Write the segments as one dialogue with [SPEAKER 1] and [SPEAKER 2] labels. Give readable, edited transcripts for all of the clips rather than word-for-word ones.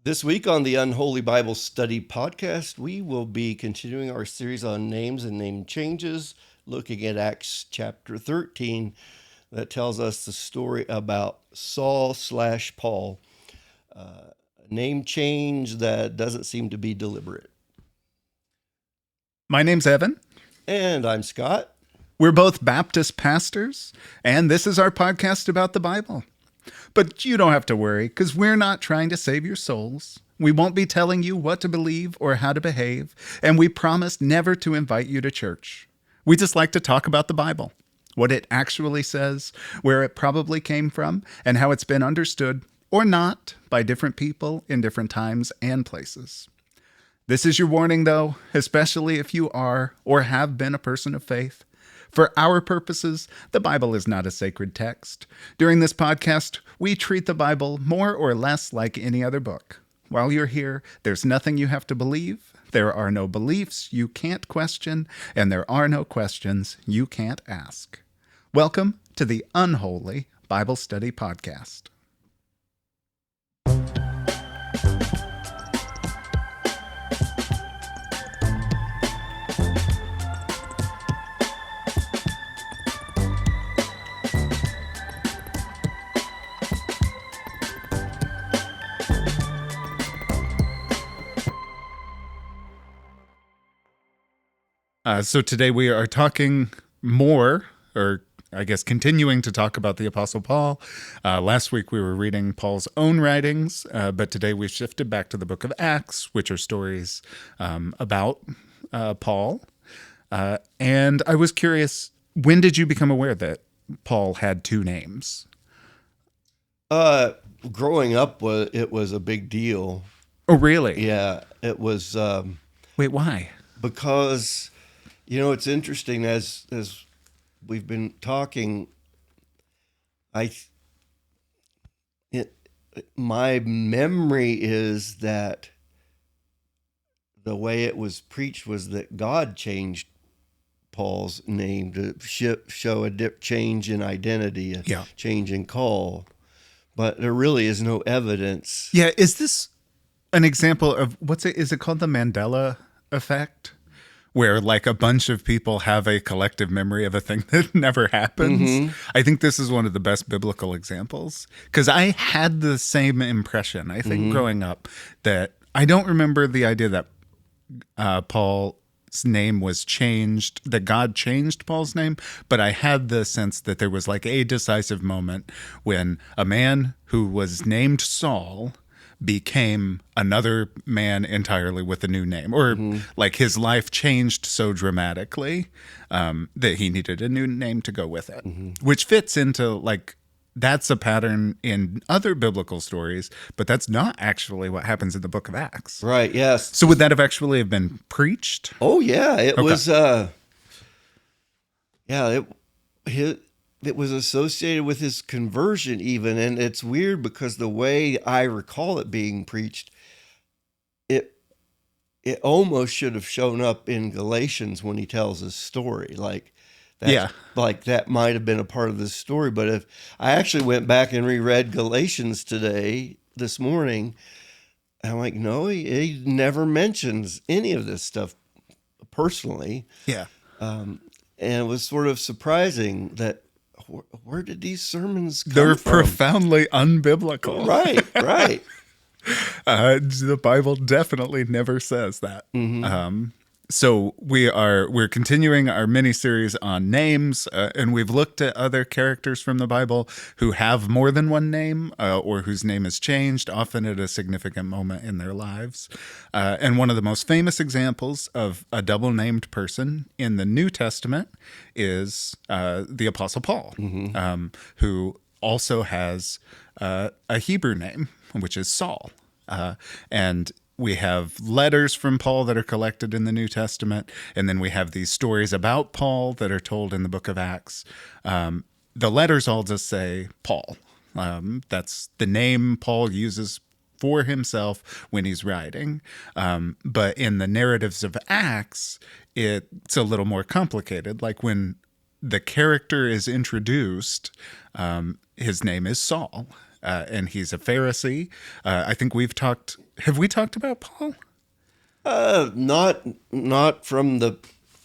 [SPEAKER 1] This week on the unHoly Bible Study podcast, we will be continuing our series on names and name changes, looking at Acts chapter 13 that tells us the story about Saul/Paul, a name change that doesn't seem to be deliberate.
[SPEAKER 2] My name's Evan.
[SPEAKER 1] And I'm Scott.
[SPEAKER 2] We're both Baptist pastors, and this is our podcast about the Bible. But you don't have to worry, because we're not trying to save your souls. We won't be telling you what to believe or how to behave, and we promise never to invite you to church. We just like to talk about the Bible, what it actually says, where it probably came from, and how it's been understood, or not, by different people in different times and places. This is your warning, though, especially if you are or have been a person of faith. For our purposes, the Bible is not a sacred text. During this podcast, we treat the Bible more or less like any other book. While you're here, there's nothing you have to believe, there are no beliefs you can't question, and there are no questions you can't ask. Welcome to the unHoly Bible Study Podcast. So today we are talking more, or I guess continuing to talk about the Apostle Paul. Last week we were reading Paul's own writings, but today we've shifted back to the book of Acts, which are stories about Paul. And I was curious, when did you become aware that Paul had two names?
[SPEAKER 1] Growing up, it was a big deal.
[SPEAKER 2] Oh, really?
[SPEAKER 1] Yeah, it was.
[SPEAKER 2] Wait, why?
[SPEAKER 1] Because, it's interesting as we've been talking. My memory is that the way it was preached was that God changed Paul's name to show a change in identity, change in call. But there really is no evidence.
[SPEAKER 2] Yeah, is this an example of is it called the Mandela effect? Where like a bunch of people have a collective memory of a thing that never happens. Mm-hmm. I think this is one of the best biblical examples. Because I had the same impression, I think, growing up, that I don't remember the idea that Paul's name was changed, that God changed Paul's name, but I had the sense that there was like a decisive moment when a man who was named Saul became another man entirely with a new name, or like his life changed so dramatically that he needed a new name to go with it, which fits into like, that's a pattern in other biblical stories, but that's not actually what happens in the book of Acts.
[SPEAKER 1] Right, yes.
[SPEAKER 2] So would that have actually have been preached?
[SPEAKER 1] Oh, yeah. It was, it was associated with his conversion even. And it's weird because the way I recall it being preached, it almost should have shown up in Galatians when he tells his story. Like that might have been a part of this story. But if I actually went back and reread Galatians this morning, I'm like, no, he never mentions any of this stuff personally.
[SPEAKER 2] Yeah.
[SPEAKER 1] And it was sort of surprising that where did these sermons come
[SPEAKER 2] They're
[SPEAKER 1] from?
[SPEAKER 2] profoundly unbiblical.
[SPEAKER 1] Right.
[SPEAKER 2] The Bible definitely never says that. So we're continuing our mini-series on names, and we've looked at other characters from the Bible who have more than one name, or whose name is changed, often at a significant moment in their lives. And one of the most famous examples of a double-named person in the New Testament is the Apostle Paul, who also has a Hebrew name, which is Saul. And we have letters from Paul that are collected in the New Testament, and then we have these stories about Paul that are told in the book of Acts. The letters all just say Paul. That's the name Paul uses for himself when he's writing. But in the narratives of Acts, it's a little more complicated. Like when the character is introduced, his name is Saul. And he's a Pharisee. I think we've talked Have we talked about Paul?
[SPEAKER 1] Not from the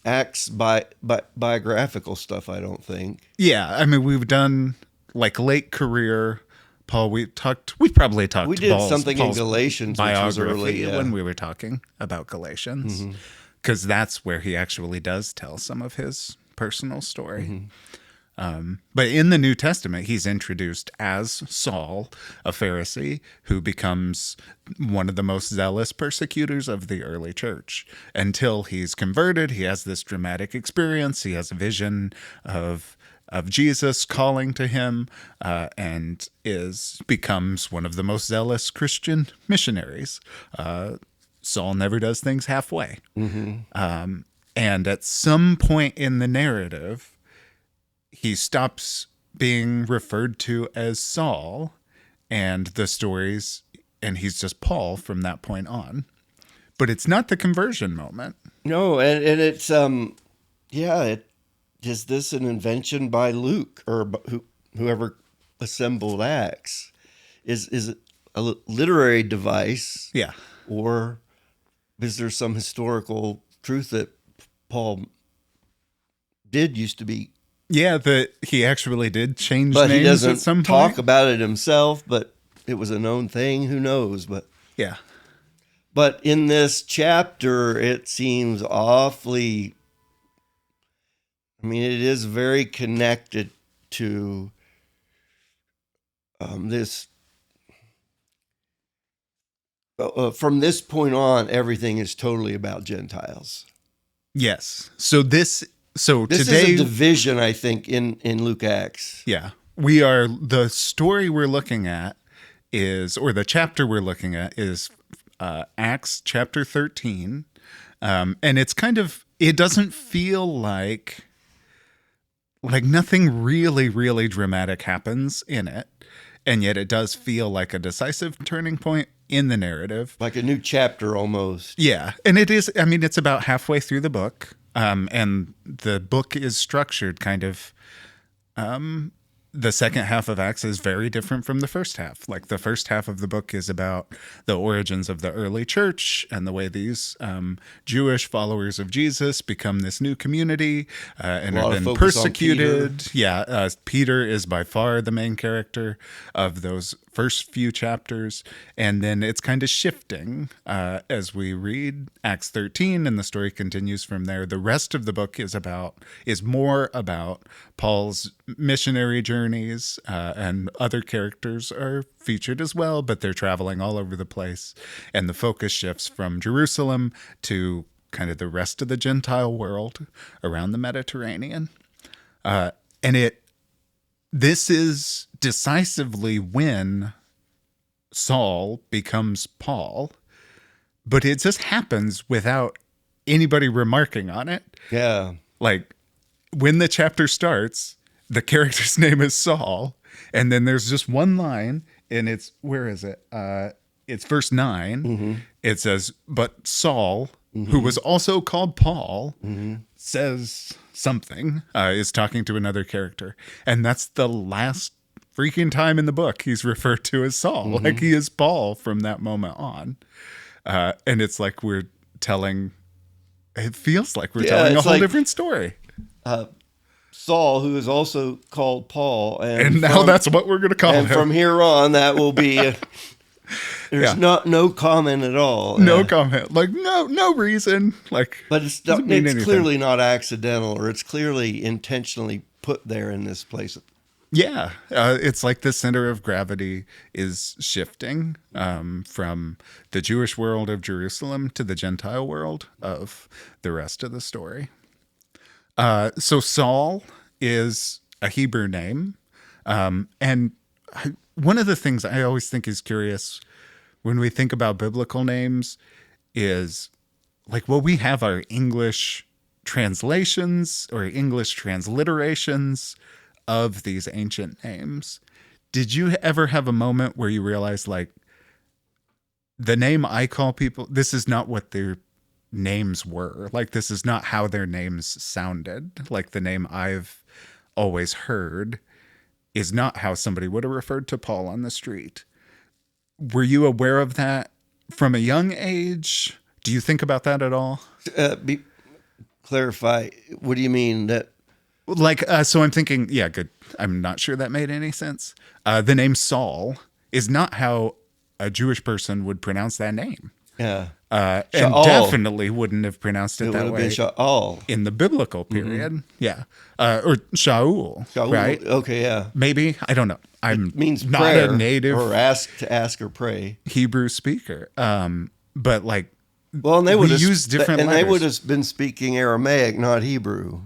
[SPEAKER 1] Acts biographical stuff, I don't think.
[SPEAKER 2] Yeah, I mean, we've done like late career Paul. We probably talked.
[SPEAKER 1] We did
[SPEAKER 2] Paul's,
[SPEAKER 1] something
[SPEAKER 2] Paul's
[SPEAKER 1] in Galatians,
[SPEAKER 2] biography
[SPEAKER 1] which was early, yeah.
[SPEAKER 2] when we were talking about Galatians, because that's where he actually does tell some of his personal story. But in the New Testament, he's introduced as Saul, a Pharisee who becomes one of the most zealous persecutors of the early church. Until he's converted, he has this dramatic experience. He has a vision of Jesus calling to him, and becomes one of the most zealous Christian missionaries. Saul never does things halfway. And at some point in the narrative, he stops being referred to as Saul and he's just Paul from that point on. But it's not the conversion moment.
[SPEAKER 1] No, and it's is this an invention by Luke or whoever assembled Acts? Is it a literary device?
[SPEAKER 2] Yeah.
[SPEAKER 1] Or is there some historical truth that Paul used to be?
[SPEAKER 2] Yeah, that he actually did change
[SPEAKER 1] but
[SPEAKER 2] names
[SPEAKER 1] he doesn't
[SPEAKER 2] at some
[SPEAKER 1] talk
[SPEAKER 2] point.
[SPEAKER 1] about it himself, but it was a known thing. Who knows? But
[SPEAKER 2] yeah.
[SPEAKER 1] But in this chapter, it seems awfully, I mean, it is very connected to this. From this point on, everything is totally about Gentiles.
[SPEAKER 2] Yes. So this
[SPEAKER 1] today, is a division, I think, in Luke Acts.
[SPEAKER 2] Yeah. The story we're looking at the chapter we're looking at is Acts chapter 13. And it's it doesn't feel like nothing really, really dramatic happens in it. And yet it does feel like a decisive turning point in the narrative.
[SPEAKER 1] Like a new chapter almost.
[SPEAKER 2] Yeah. And it is, I mean, it's about halfway through the book. And the book is structured kind of, the second half of Acts is very different from the first half. Like the first half of the book is about the origins of the early church and the way these Jewish followers of Jesus become this new community and have been persecuted. Yeah, Peter is by far the main character of those first few chapters. And then it's kind of shifting as we read Acts 13 and the story continues from there. The rest of the book is more about Paul's missionary journeys, and other characters are featured as well, but they're traveling all over the place. And the focus shifts from Jerusalem to kind of the rest of the Gentile world around the Mediterranean. This is decisively when Saul becomes Paul, but it just happens without anybody remarking on it.
[SPEAKER 1] Yeah.
[SPEAKER 2] Like when the chapter starts, the character's name is Saul, and then there's just one line, and it's, where is it? It's verse 9. Mm-hmm. It says, but Saul, who was also called Paul, says something, is talking to another character. And that's the last freaking time in the book he's referred to as Saul. Like he is Paul from that moment on. And it's like it feels like we're telling a whole different story.
[SPEAKER 1] Saul, who is also called Paul.
[SPEAKER 2] And now that's what we're going to call him.
[SPEAKER 1] And from here on, that will be... There's no comment at all.
[SPEAKER 2] No comment. Like no reason. Like,
[SPEAKER 1] but it's clearly not accidental, or it's clearly intentionally put there in this place.
[SPEAKER 2] Yeah, it's like the center of gravity is shifting from the Jewish world of Jerusalem to the Gentile world of the rest of the story. So Saul is a Hebrew name, and one of the things I always think is curious when we think about biblical names is like, well, we have our English translations or English transliterations of these ancient names. Did you ever have a moment where you realized, like, the name I call people, this is not what their names were. Like, this is not how their names sounded. Like, the name I've always heard is not how somebody would have referred to Paul on the street. Were you aware of that from a young age, do you think about that at all?
[SPEAKER 1] Clarify. What do you mean that?
[SPEAKER 2] Like, so I'm thinking, yeah, good. I'm not sure that made any sense. The name Saul is not how a Jewish person would pronounce that name.
[SPEAKER 1] Yeah.
[SPEAKER 2] And
[SPEAKER 1] Sha'al.
[SPEAKER 2] definitely wouldn't have pronounced it
[SPEAKER 1] It
[SPEAKER 2] that
[SPEAKER 1] would have
[SPEAKER 2] way
[SPEAKER 1] been Sha'al.
[SPEAKER 2] in the biblical period. Yeah. Or Shaul,
[SPEAKER 1] Sha'ul.
[SPEAKER 2] right?
[SPEAKER 1] Okay, yeah.
[SPEAKER 2] Maybe. I don't know. I'm
[SPEAKER 1] It means
[SPEAKER 2] not
[SPEAKER 1] prayer,
[SPEAKER 2] a native
[SPEAKER 1] or ask or pray.
[SPEAKER 2] Hebrew speaker. But like,
[SPEAKER 1] Well, and they would have
[SPEAKER 2] use different letters.
[SPEAKER 1] They would have been speaking Aramaic, not Hebrew.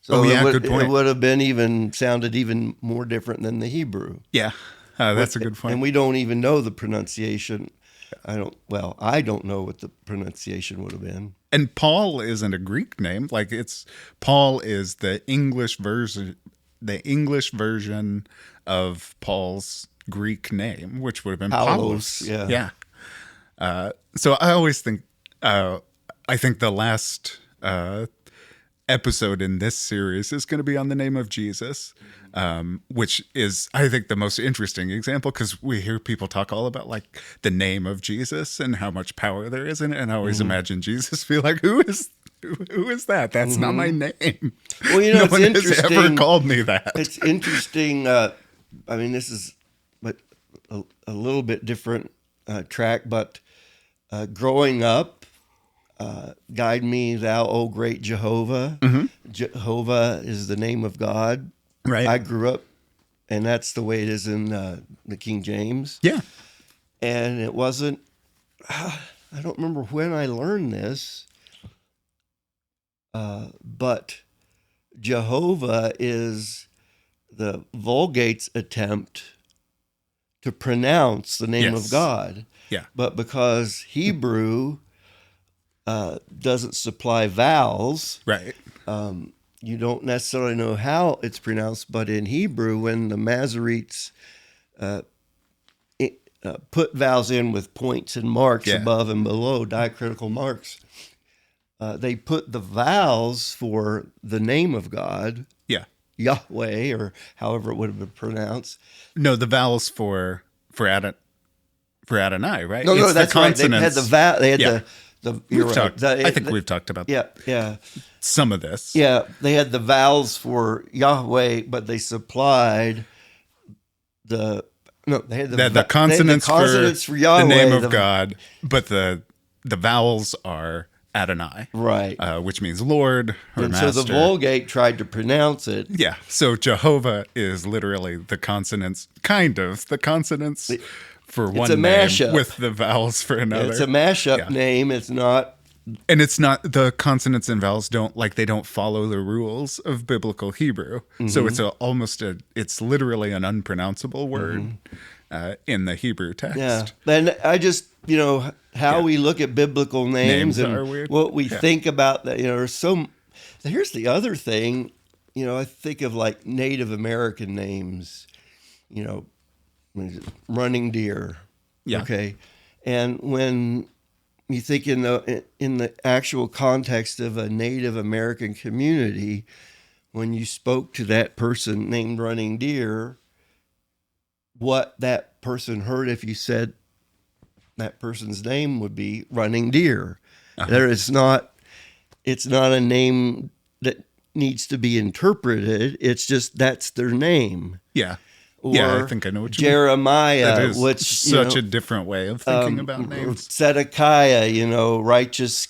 [SPEAKER 1] So
[SPEAKER 2] Oh, yeah,
[SPEAKER 1] it would,
[SPEAKER 2] good point.
[SPEAKER 1] It would have been sounded even more different than the Hebrew.
[SPEAKER 2] Yeah, that's a good point.
[SPEAKER 1] And we don't even know the pronunciation. I don't know what the pronunciation would have been.
[SPEAKER 2] And Paul isn't a Greek name. Like Paul is the English version of Paul's Greek name, which would have been Paulos.
[SPEAKER 1] Yeah.
[SPEAKER 2] So I always think, I think the last episode in this series is going to be on the name of Jesus, which is, I think, the most interesting example, because we hear people talk all about like the name of Jesus and how much power there is in it, and I always imagine Jesus be like, who is that? That's not my name.
[SPEAKER 1] Well,
[SPEAKER 2] no
[SPEAKER 1] it's
[SPEAKER 2] one
[SPEAKER 1] interesting.
[SPEAKER 2] has ever called me that.
[SPEAKER 1] It's interesting. I mean, this is a little bit different track, but growing up, guide me, thou, O great Jehovah. Jehovah is the name of God.
[SPEAKER 2] Right.
[SPEAKER 1] I grew up, and that's the way it is in the King James.
[SPEAKER 2] Yeah.
[SPEAKER 1] And it wasn't, I don't remember when I learned this, but Jehovah is the Vulgate's attempt to pronounce the name of God.
[SPEAKER 2] Yeah.
[SPEAKER 1] But because Hebrew doesn't supply vowels,
[SPEAKER 2] Right.
[SPEAKER 1] you don't necessarily know how it's pronounced, but in Hebrew, when the Masoretes put vowels in with points and marks above and below, diacritical marks, they put the vowels for the name of God, Yahweh, or however it would have been pronounced.
[SPEAKER 2] No, the vowels for Adonai, right?
[SPEAKER 1] No,
[SPEAKER 2] It's
[SPEAKER 1] that's
[SPEAKER 2] the
[SPEAKER 1] right. They had the They had you're right.
[SPEAKER 2] I think we've talked about some of this.
[SPEAKER 1] Yeah, they had the vowels for Yahweh, but they supplied they had
[SPEAKER 2] the consonants,
[SPEAKER 1] for Yahweh,
[SPEAKER 2] the name of God, but the vowels are Adonai,
[SPEAKER 1] right?
[SPEAKER 2] Which means Lord or
[SPEAKER 1] and
[SPEAKER 2] Master.
[SPEAKER 1] So the Vulgate tried to pronounce it.
[SPEAKER 2] Yeah. So Jehovah is literally the consonants for one name
[SPEAKER 1] mashup
[SPEAKER 2] with the vowels for another.
[SPEAKER 1] It's a mashup name. It's not.
[SPEAKER 2] And it's not, the consonants and vowels don't follow the rules of biblical Hebrew. So it's it's literally an unpronounceable word in the Hebrew text.
[SPEAKER 1] Yeah. And I just, how we look at biblical names and
[SPEAKER 2] are weird.
[SPEAKER 1] What we think about that, here's the other thing, I think of like Native American names, running deer.
[SPEAKER 2] Yeah.
[SPEAKER 1] Okay. And when you think in the actual context of a Native American community, when you spoke to that person named Running Deer, what that person heard if you said that person's name would be Running Deer. It's not a name that needs to be interpreted. It's just that's their name.
[SPEAKER 2] Yeah.
[SPEAKER 1] Or
[SPEAKER 2] I think I know what you
[SPEAKER 1] Jeremiah,
[SPEAKER 2] mean. That is
[SPEAKER 1] which
[SPEAKER 2] such a different way of thinking about names.
[SPEAKER 1] Zedekiah, righteous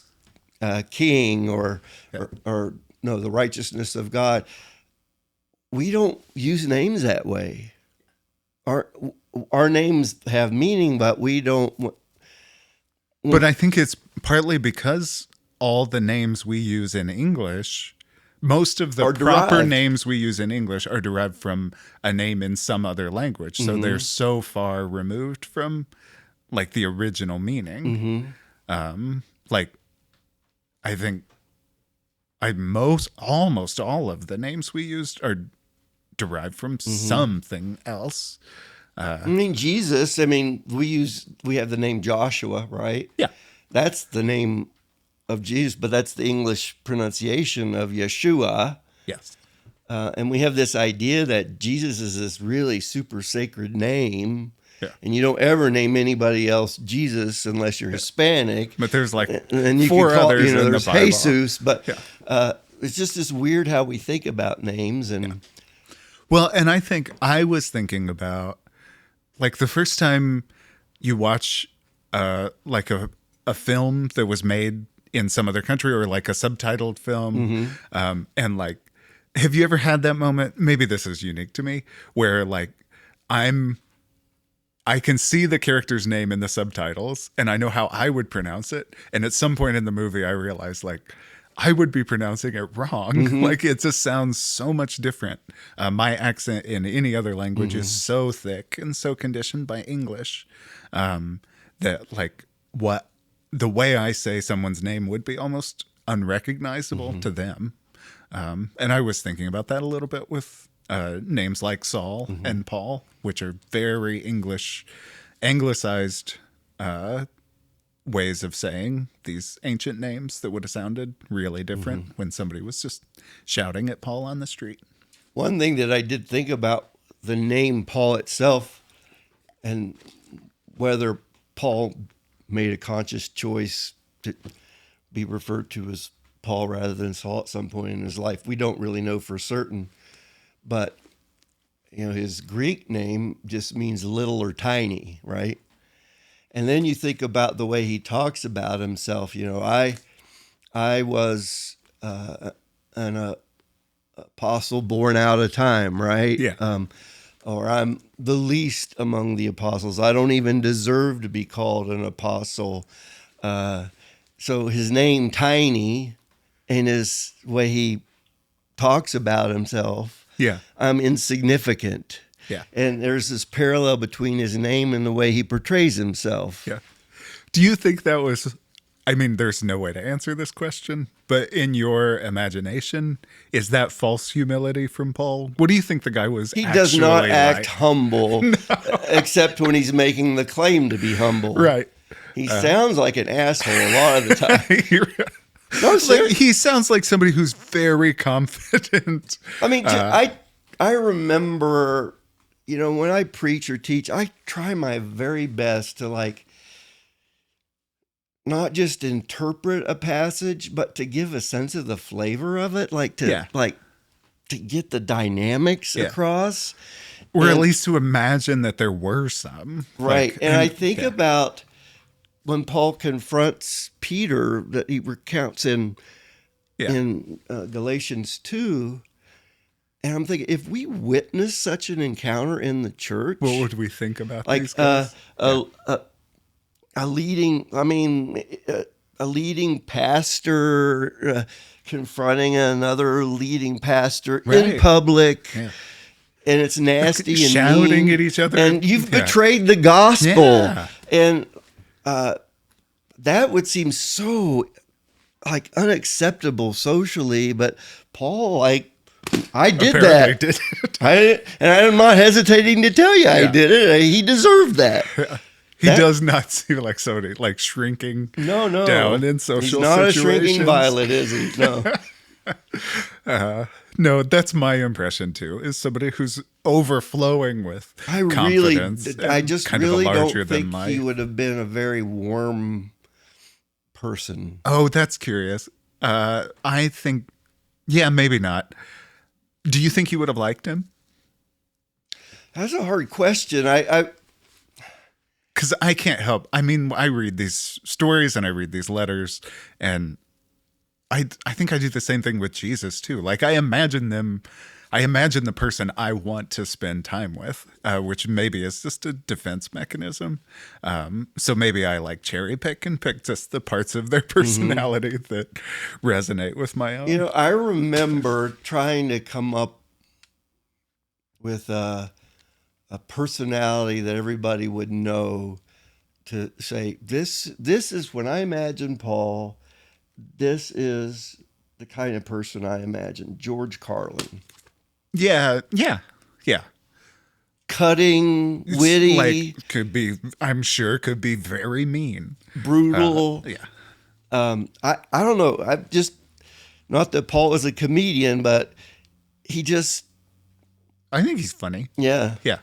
[SPEAKER 1] king, or the righteousness of God. We don't use names that way. Our names have meaning, but we don't.
[SPEAKER 2] But I think it's partly because all the names we use in English, most of the proper names we use in English are derived from a name in some other language. So they're so far removed from like the original meaning. Like I think almost all of the names we used are derived from something else.
[SPEAKER 1] Jesus, we have the name Joshua, right?
[SPEAKER 2] Yeah.
[SPEAKER 1] That's the name of Jesus, but that's the English pronunciation of Yeshua.
[SPEAKER 2] Yes.
[SPEAKER 1] And we have this idea that Jesus is this really super sacred name.
[SPEAKER 2] Yeah.
[SPEAKER 1] And you don't ever name anybody else Jesus unless you're Hispanic.
[SPEAKER 2] But there's like
[SPEAKER 1] and you
[SPEAKER 2] four
[SPEAKER 1] can call,
[SPEAKER 2] others in the
[SPEAKER 1] there's
[SPEAKER 2] Bible.
[SPEAKER 1] Jesus, but
[SPEAKER 2] Yeah.
[SPEAKER 1] it's just this weird how we think about names. And
[SPEAKER 2] Well, and I think I was thinking about like the first time you watch like a film that was made in some other country or like a subtitled film, and like, have you ever had that moment? Maybe this is unique to me, where like I can see the character's name in the subtitles and I know how I would pronounce it. And at some point in the movie, I realized like I would be pronouncing it wrong. Like it just sounds so much different. My accent in any other language is so thick and so conditioned by English that like the way I say someone's name would be almost unrecognizable to them. And I was thinking about that a little bit with names like Saul and Paul, which are very anglicized ways of saying these ancient names that would have sounded really different when somebody was just shouting at Paul on the street.
[SPEAKER 1] one thing that I did think about the name Paul itself, and whether Paul made a conscious choice to be referred to as Paul rather than Saul at some point in his life, we don't really know for certain. But his Greek name just means little or tiny, right? And then you think about the way he talks about himself. I was an apostle born out of time, right?
[SPEAKER 2] Yeah.
[SPEAKER 1] Or I'm the least among the apostles. I don't even deserve to be called an apostle. So his name, Tiny, and his way he talks about himself, I'm insignificant.
[SPEAKER 2] Yeah.
[SPEAKER 1] And there's this parallel between his name and the way he portrays himself.
[SPEAKER 2] Yeah. Do you think that was, I mean, there's no way to answer this question, but in your imagination, is that false humility from Paul? What do you think the guy was
[SPEAKER 1] He
[SPEAKER 2] actually
[SPEAKER 1] does not act
[SPEAKER 2] like?
[SPEAKER 1] humble, except when he's making the claim to be humble.
[SPEAKER 2] Right.
[SPEAKER 1] He sounds like an asshole a lot of the time. No,
[SPEAKER 2] Like, he sounds like somebody who's very confident.
[SPEAKER 1] I mean, I remember, when I preach or teach, I try my very best to like not just interpret a passage, but to give a sense of the flavor of it, to get the dynamics across,
[SPEAKER 2] Or at least to imagine that there were some.
[SPEAKER 1] Right. And I think about when Paul confronts Peter that he recounts in Galatians 2, and I'm thinking, if we witness such an encounter in the church,
[SPEAKER 2] what would we think about
[SPEAKER 1] like
[SPEAKER 2] these guys?
[SPEAKER 1] a leading pastor confronting another leading pastor in public, and it's nasty and
[SPEAKER 2] shouting
[SPEAKER 1] mean,
[SPEAKER 2] at each other,
[SPEAKER 1] and you've betrayed the gospel,
[SPEAKER 2] Yeah.
[SPEAKER 1] and that would seem so like unacceptable socially, but Paul, like, I did
[SPEAKER 2] Apparently
[SPEAKER 1] that.
[SPEAKER 2] did it.
[SPEAKER 1] And I'm not hesitating to tell you I did it. He deserved that.
[SPEAKER 2] He does not seem like somebody like shrinking down in social
[SPEAKER 1] He's not
[SPEAKER 2] situations.
[SPEAKER 1] a shrinking violet, is he? No.
[SPEAKER 2] No, that's my impression too. Is somebody who's overflowing with confidence.
[SPEAKER 1] I just
[SPEAKER 2] kind
[SPEAKER 1] really
[SPEAKER 2] of a larger
[SPEAKER 1] don't
[SPEAKER 2] than
[SPEAKER 1] think he
[SPEAKER 2] life.
[SPEAKER 1] would have been a very warm person.
[SPEAKER 2] Oh, that's curious. I think, maybe not. Do you think you would have liked him?
[SPEAKER 1] That's a hard question.
[SPEAKER 2] Because I can't help. I mean, I read these stories and I read these letters, and I think I do the same thing with Jesus too. Like I imagine the person I want to spend time with, which maybe is just a defense mechanism. So maybe I like cherry pick and pick just the parts of their personality that resonate with my own.
[SPEAKER 1] I remember trying to come up with a personality that everybody would know to say, this is when I imagine Paul, this is the kind of person I imagine. George Carlin.
[SPEAKER 2] Yeah.
[SPEAKER 1] Cutting, witty.
[SPEAKER 2] I'm sure could be very mean.
[SPEAKER 1] Brutal. I don't know. I just, not that Paul is a comedian, but he just.
[SPEAKER 2] I think he's funny.
[SPEAKER 1] Yeah.
[SPEAKER 2] Yeah.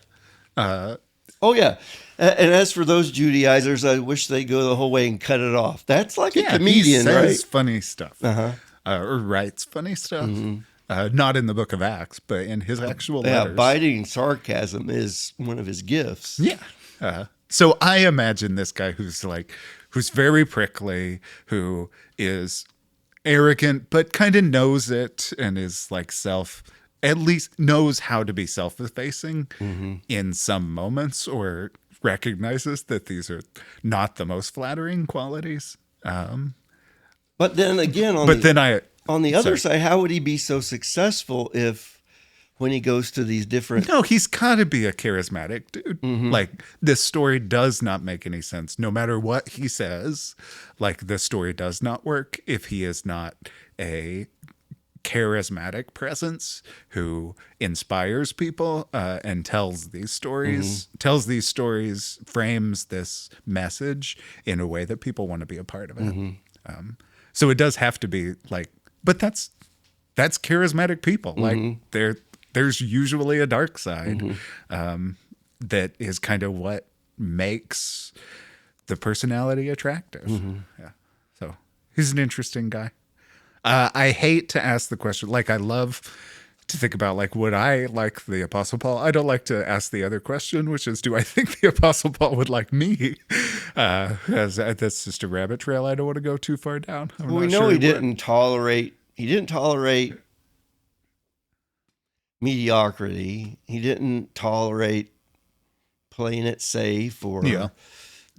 [SPEAKER 1] Oh yeah, and as for those Judaizers, I wish they'd go the whole way and cut it off. That's like a
[SPEAKER 2] Yeah, he
[SPEAKER 1] comedian,
[SPEAKER 2] says
[SPEAKER 1] right?
[SPEAKER 2] funny stuff,
[SPEAKER 1] Uh-huh.
[SPEAKER 2] or writes funny stuff. Not in the Book of Acts, but in his actual
[SPEAKER 1] Yeah,
[SPEAKER 2] letters.
[SPEAKER 1] biting sarcasm is one of his gifts.
[SPEAKER 2] Yeah. So I imagine this guy who's very prickly, who is arrogant, but kind of knows it and is like at least knows how to be self-effacing in some moments, or recognizes that these are not the most flattering qualities.
[SPEAKER 1] But then again,
[SPEAKER 2] But then
[SPEAKER 1] on the other
[SPEAKER 2] sorry.
[SPEAKER 1] side, how would he be so successful if when he goes to these different?
[SPEAKER 2] No, he's got to be a charismatic dude. Like, this story does not make any sense. No matter what he says, like, the story does not work if he is not a charismatic presence who inspires people and tells these stories, frames this message in a way that people want to be a part of it. So it does have to be like, but that's charismatic people. Like, there's usually a dark side that is kind of what makes the personality attractive. Yeah. So he's an interesting guy. I hate to ask the question. Like, I love to think about, like, would I like the Apostle Paul? I don't like to ask the other question, which is, do I think the Apostle Paul would like me? That's just a rabbit trail I don't want to go too far down.
[SPEAKER 1] Well, we know he didn't tolerate mediocrity. He didn't tolerate playing it safe or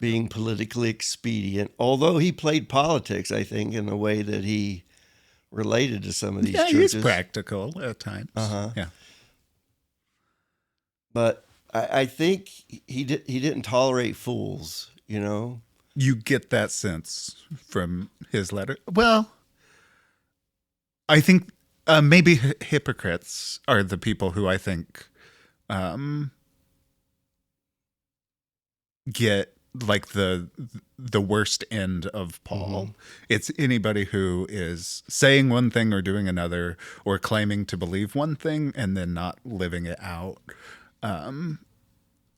[SPEAKER 1] being politically expedient. Although he played politics, I think, in the way that he related to some of these churches.
[SPEAKER 2] He's practical at times. Yeah.
[SPEAKER 1] But I think he didn't tolerate fools, you know?
[SPEAKER 2] You get that sense from his letter. Well, I think maybe hypocrites are the people who I think get like the worst end of Paul. It's anybody who is saying one thing or doing another, or claiming to believe one thing and then not living it out.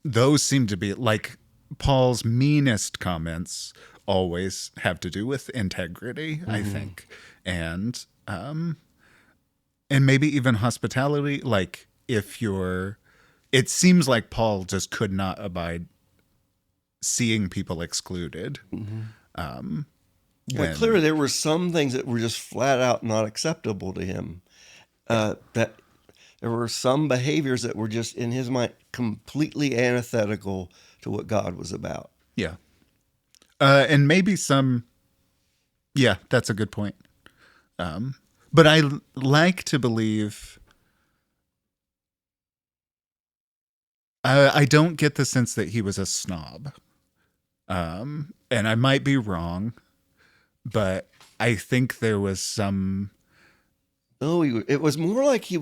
[SPEAKER 2] Those seem to be like Paul's meanest comments always have to do with integrity, I think. And maybe even hospitality. Like, it seems like Paul just could not abide seeing people excluded.
[SPEAKER 1] Well, clearly there were some things that were just flat out not acceptable to him. That there were some behaviors that were just, in his mind, completely antithetical to what God was about.
[SPEAKER 2] Yeah. And maybe some, yeah, that's a good point. But I like to believe, I don't get the sense that he was a snob. And I might be wrong, but I think there was some.
[SPEAKER 1] Oh, it was more like he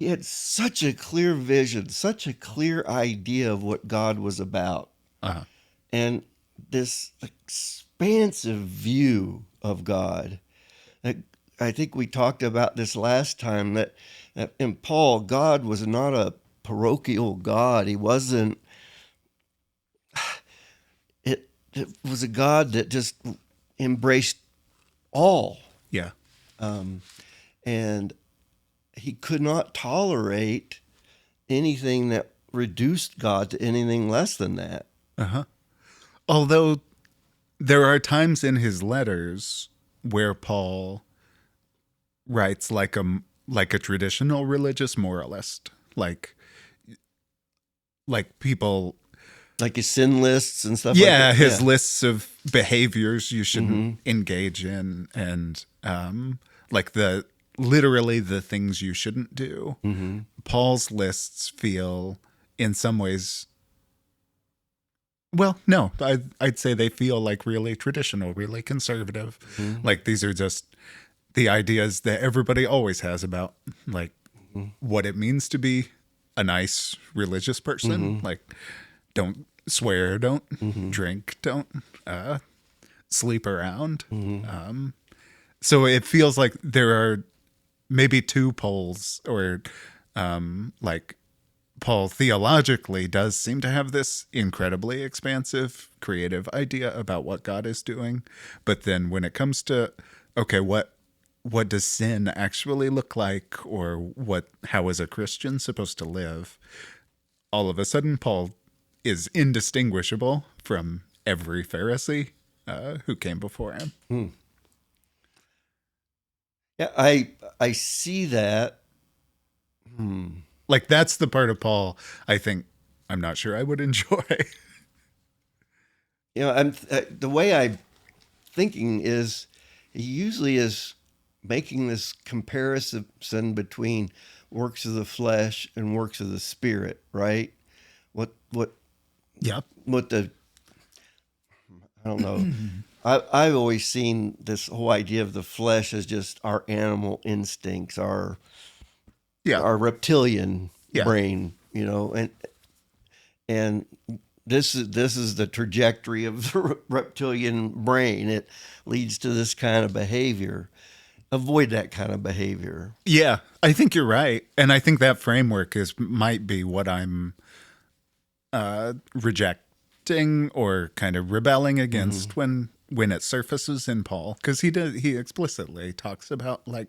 [SPEAKER 1] had such a clear vision, such a clear idea of what God was about. And this expansive view of God. I think we talked about this last time, that in Paul, God was not a parochial God. He wasn't. It was a God that just embraced all.
[SPEAKER 2] Yeah.
[SPEAKER 1] And he could not tolerate anything that reduced God to anything less than that.
[SPEAKER 2] Although there are times in his letters where Paul writes like a traditional religious moralist, like people,
[SPEAKER 1] like his sin lists and stuff.
[SPEAKER 2] Yeah,
[SPEAKER 1] like that.
[SPEAKER 2] his lists of behaviors you shouldn't engage in, and like literally the things you shouldn't do. Paul's lists feel, in some ways, well, no, I'd say they feel like really traditional, really conservative. Like, these are just the ideas that everybody always has about, like, what it means to be a nice religious person. Like, don't swear, don't drink, don't sleep around. So it feels like there are maybe two poles, or like Paul theologically does seem to have this incredibly expansive, creative idea about what God is doing. But then when it comes to, okay, what does sin actually look like, or how is a Christian supposed to live? All of a sudden, Paul is indistinguishable from every Pharisee who came before him.
[SPEAKER 1] Yeah, I see that.
[SPEAKER 2] Like, that's the part of Paul I'm not sure I would enjoy.
[SPEAKER 1] The way I'm thinking is he usually is making this comparison between works of the flesh and works of the spirit, right? What
[SPEAKER 2] Yep.
[SPEAKER 1] what the I don't know. I've always seen this whole idea of the flesh as just our animal instincts, our reptilian brain, and this is the trajectory of the reptilian brain. It leads to this kind of behavior. Avoid that kind of behavior.
[SPEAKER 2] Yeah, I think you're right, and I think that framework might be what I'm rejecting or kind of rebelling against when it surfaces in Paul, because he explicitly talks about like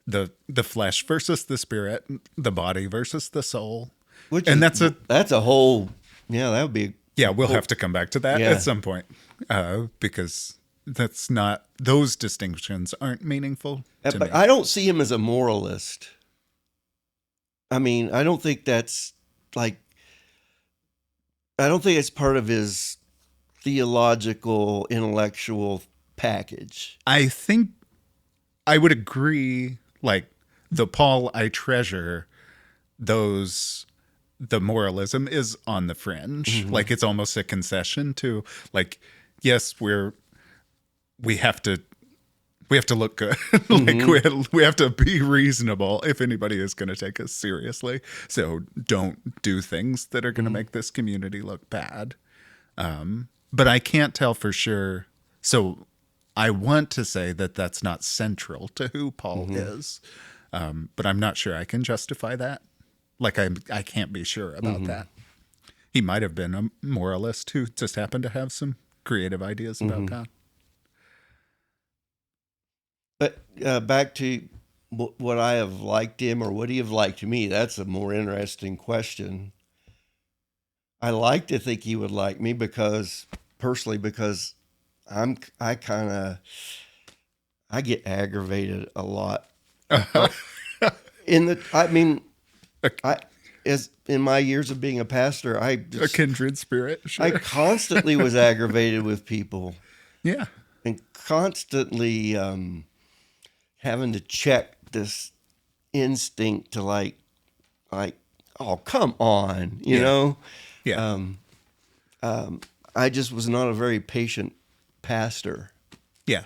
[SPEAKER 2] the flesh versus the spirit, the body versus the soul, that's
[SPEAKER 1] a whole that would be
[SPEAKER 2] we'll have to come back to that at some point because that's not, those distinctions aren't meaningful to me.
[SPEAKER 1] I don't see him as a moralist. I mean, I don't think it's part of his theological, intellectual package.
[SPEAKER 2] I think I would agree, like, the Paul I treasure, the moralism is on the fringe. Like, it's almost a concession to, like, yes, we have to look good. Like, we have to be reasonable if anybody is going to take us seriously. So don't do things that are going to make this community look bad. But I can't tell for sure. So I want to say that that's not central to who Paul is. But I'm not sure I can justify that. Like, I can't be sure about that. He might have been a moralist who just happened to have some creative ideas about God.
[SPEAKER 1] But back to what I have liked him, or would he have liked me? That's a more interesting question. I like to think he would like me because I get aggravated a lot. In my years of being a pastor,
[SPEAKER 2] a kindred spirit. Sure.
[SPEAKER 1] I constantly was aggravated with people.
[SPEAKER 2] Yeah.
[SPEAKER 1] And constantly having to check this instinct to like, oh, come on, you know?
[SPEAKER 2] Yeah.
[SPEAKER 1] I just was not a very patient pastor.
[SPEAKER 2] Yeah.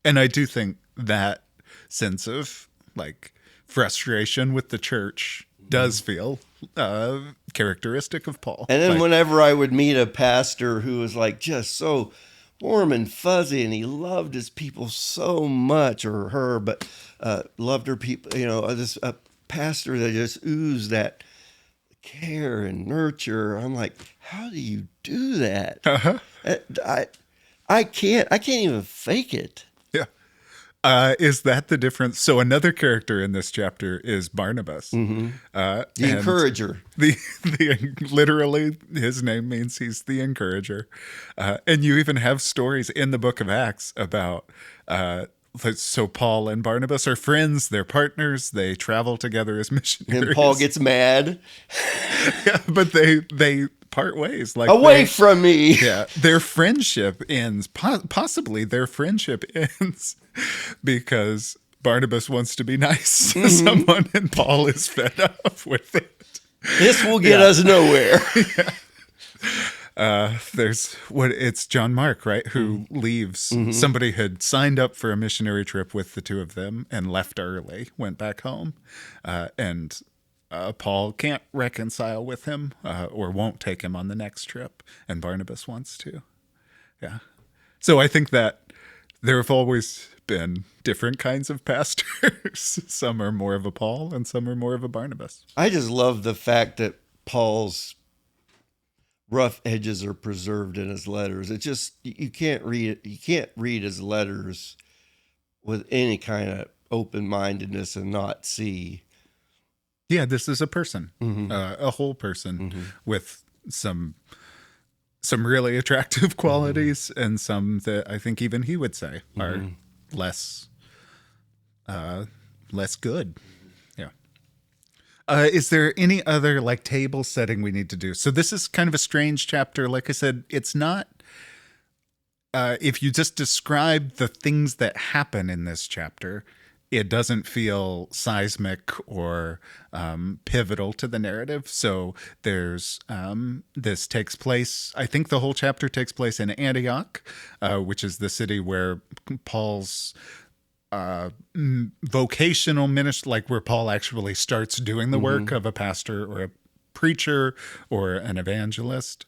[SPEAKER 2] And I do think that sense of like frustration with the church does feel characteristic of Paul.
[SPEAKER 1] And then whenever I would meet a pastor who was like just so warm and fuzzy, and he loved his people so much, or her, but loved her people, this pastor that just oozed that care and nurture. I'm like, how do you do that? I can't even fake it.
[SPEAKER 2] Yeah. Is that the difference? So another character in this chapter is Barnabas,
[SPEAKER 1] the encourager.
[SPEAKER 2] Literally, his name means he's the encourager, and you even have stories in the book of Acts about. So Paul and Barnabas are friends. They're partners. They travel together as missionaries.
[SPEAKER 1] And Paul gets mad.
[SPEAKER 2] Yeah, but they part ways. Like,
[SPEAKER 1] away from me.
[SPEAKER 2] Yeah, their friendship ends. Possibly their friendship ends because Barnabas wants to be nice to someone, and Paul is fed up with it.
[SPEAKER 1] This will get us nowhere.
[SPEAKER 2] It's John Mark, right? Who leaves. Somebody had signed up for a missionary trip with the two of them and left early, went back home. And Paul can't reconcile with him or won't take him on the next trip. And Barnabas wants to. Yeah. So I think that There have always been different kinds of pastors. Some are more of a Paul and some are more of a Barnabas.
[SPEAKER 1] I just love the fact that Paul's rough edges are preserved in his letters. It just, you can't read it. You can't read his letters with any kind of open-mindedness and not see.
[SPEAKER 2] Yeah, this is a person, a whole person with some really attractive qualities and some that I think even he would say are less good. Yeah. Is there any other like table setting we need to do? So this is kind of a strange chapter. Like I said, it's not. If you just describe the things that happen in this chapter, it doesn't feel seismic or pivotal to the narrative. So there's this takes place. I think the whole chapter takes place in Antioch, which is the city where Paul's vocational ministry, like where Paul actually starts doing the work of a pastor or a preacher or an evangelist.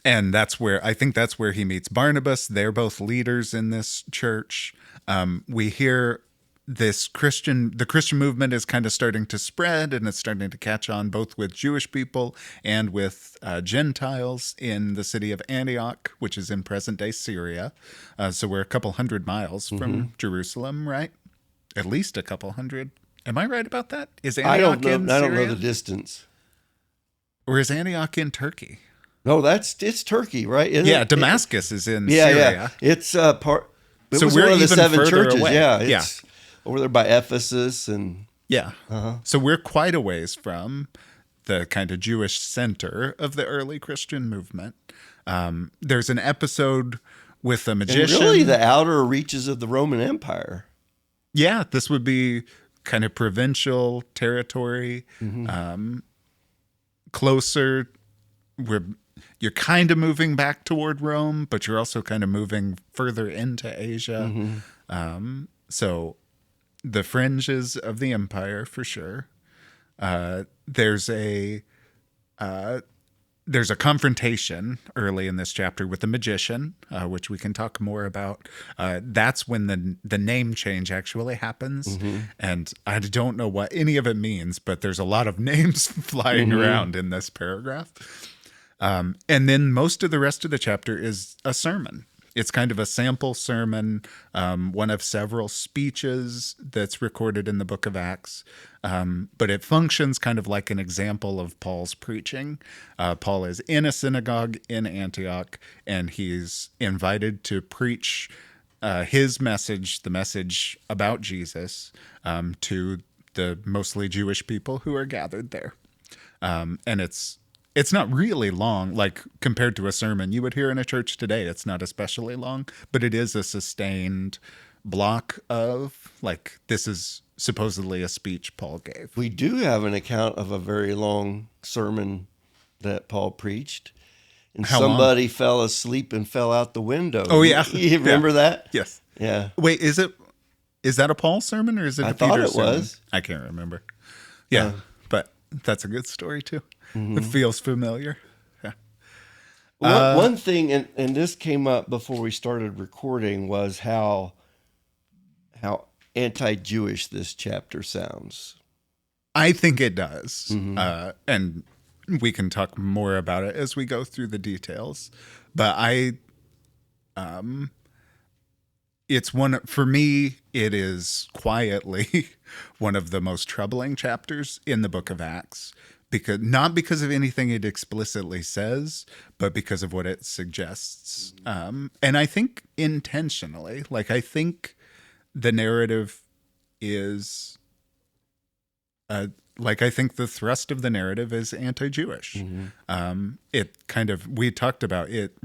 [SPEAKER 2] And that's where I think that's where he meets Barnabas. They're both leaders in this church. We hear the Christian movement is kind of starting to spread, and it's starting to catch on both with Jewish people and with Gentiles in the city of Antioch, which is in present-day Syria. So we're a couple hundred miles from Jerusalem, right? At least a couple hundred. Am I right about that? Is Antioch in Syria?
[SPEAKER 1] I don't know the distance.
[SPEAKER 2] Or is Antioch in Turkey?
[SPEAKER 1] No, it's Turkey, right? Isn't
[SPEAKER 2] Damascus is in Syria.
[SPEAKER 1] Yeah, it's part.
[SPEAKER 2] So
[SPEAKER 1] was
[SPEAKER 2] we're
[SPEAKER 1] one of the
[SPEAKER 2] even
[SPEAKER 1] 7
[SPEAKER 2] further
[SPEAKER 1] churches.
[SPEAKER 2] away.
[SPEAKER 1] Yeah, it's over there by Ephesus and
[SPEAKER 2] So we're quite a ways from the kind of Jewish center of the early Christian movement. There's an episode with a magician.
[SPEAKER 1] And really, the outer reaches of the Roman Empire.
[SPEAKER 2] Yeah, this would be kind of provincial territory, closer. You're kind of moving back toward Rome, but you're also kind of moving further into Asia. So the fringes of the empire, for sure. There's a confrontation early in this chapter with the magician, which we can talk more about. That's when the name change actually happens. And I don't know what any of it means, but there's a lot of names flying around in this paragraph. And then most of the rest of the chapter is a sermon. It's kind of a sample sermon, one of several speeches that's recorded in the book of Acts. But it functions kind of like an example of Paul's preaching. Paul is in a synagogue in Antioch, and he's invited to preach his message, the message about Jesus, to the mostly Jewish people who are gathered there. And it's not really long, like compared to a sermon you would hear in a church today. It's not especially long, but it is a sustained block of, like, this is supposedly a speech Paul gave.
[SPEAKER 1] We do have an account of a very long sermon that Paul preached. And somebody fell asleep and fell out the window.
[SPEAKER 2] Oh, yeah.
[SPEAKER 1] You remember that?
[SPEAKER 2] Yes.
[SPEAKER 1] Yeah.
[SPEAKER 2] Wait, is that a Paul sermon or is it a Peter sermon? I thought it was. I can't remember. Yeah, but that's a good story too. It feels familiar. Yeah.
[SPEAKER 1] One thing, and this came up before we started recording, was how anti-Jewish this chapter sounds.
[SPEAKER 2] I think it does. And we can talk more about it as we go through the details. But for me, it is quietly one of the most troubling chapters in the book of Acts. Not because of anything it explicitly says, but because of what it suggests. And I think intentionally, like I think the narrative is, I think the thrust of the narrative is anti-Jewish. It kind of, we talked about it,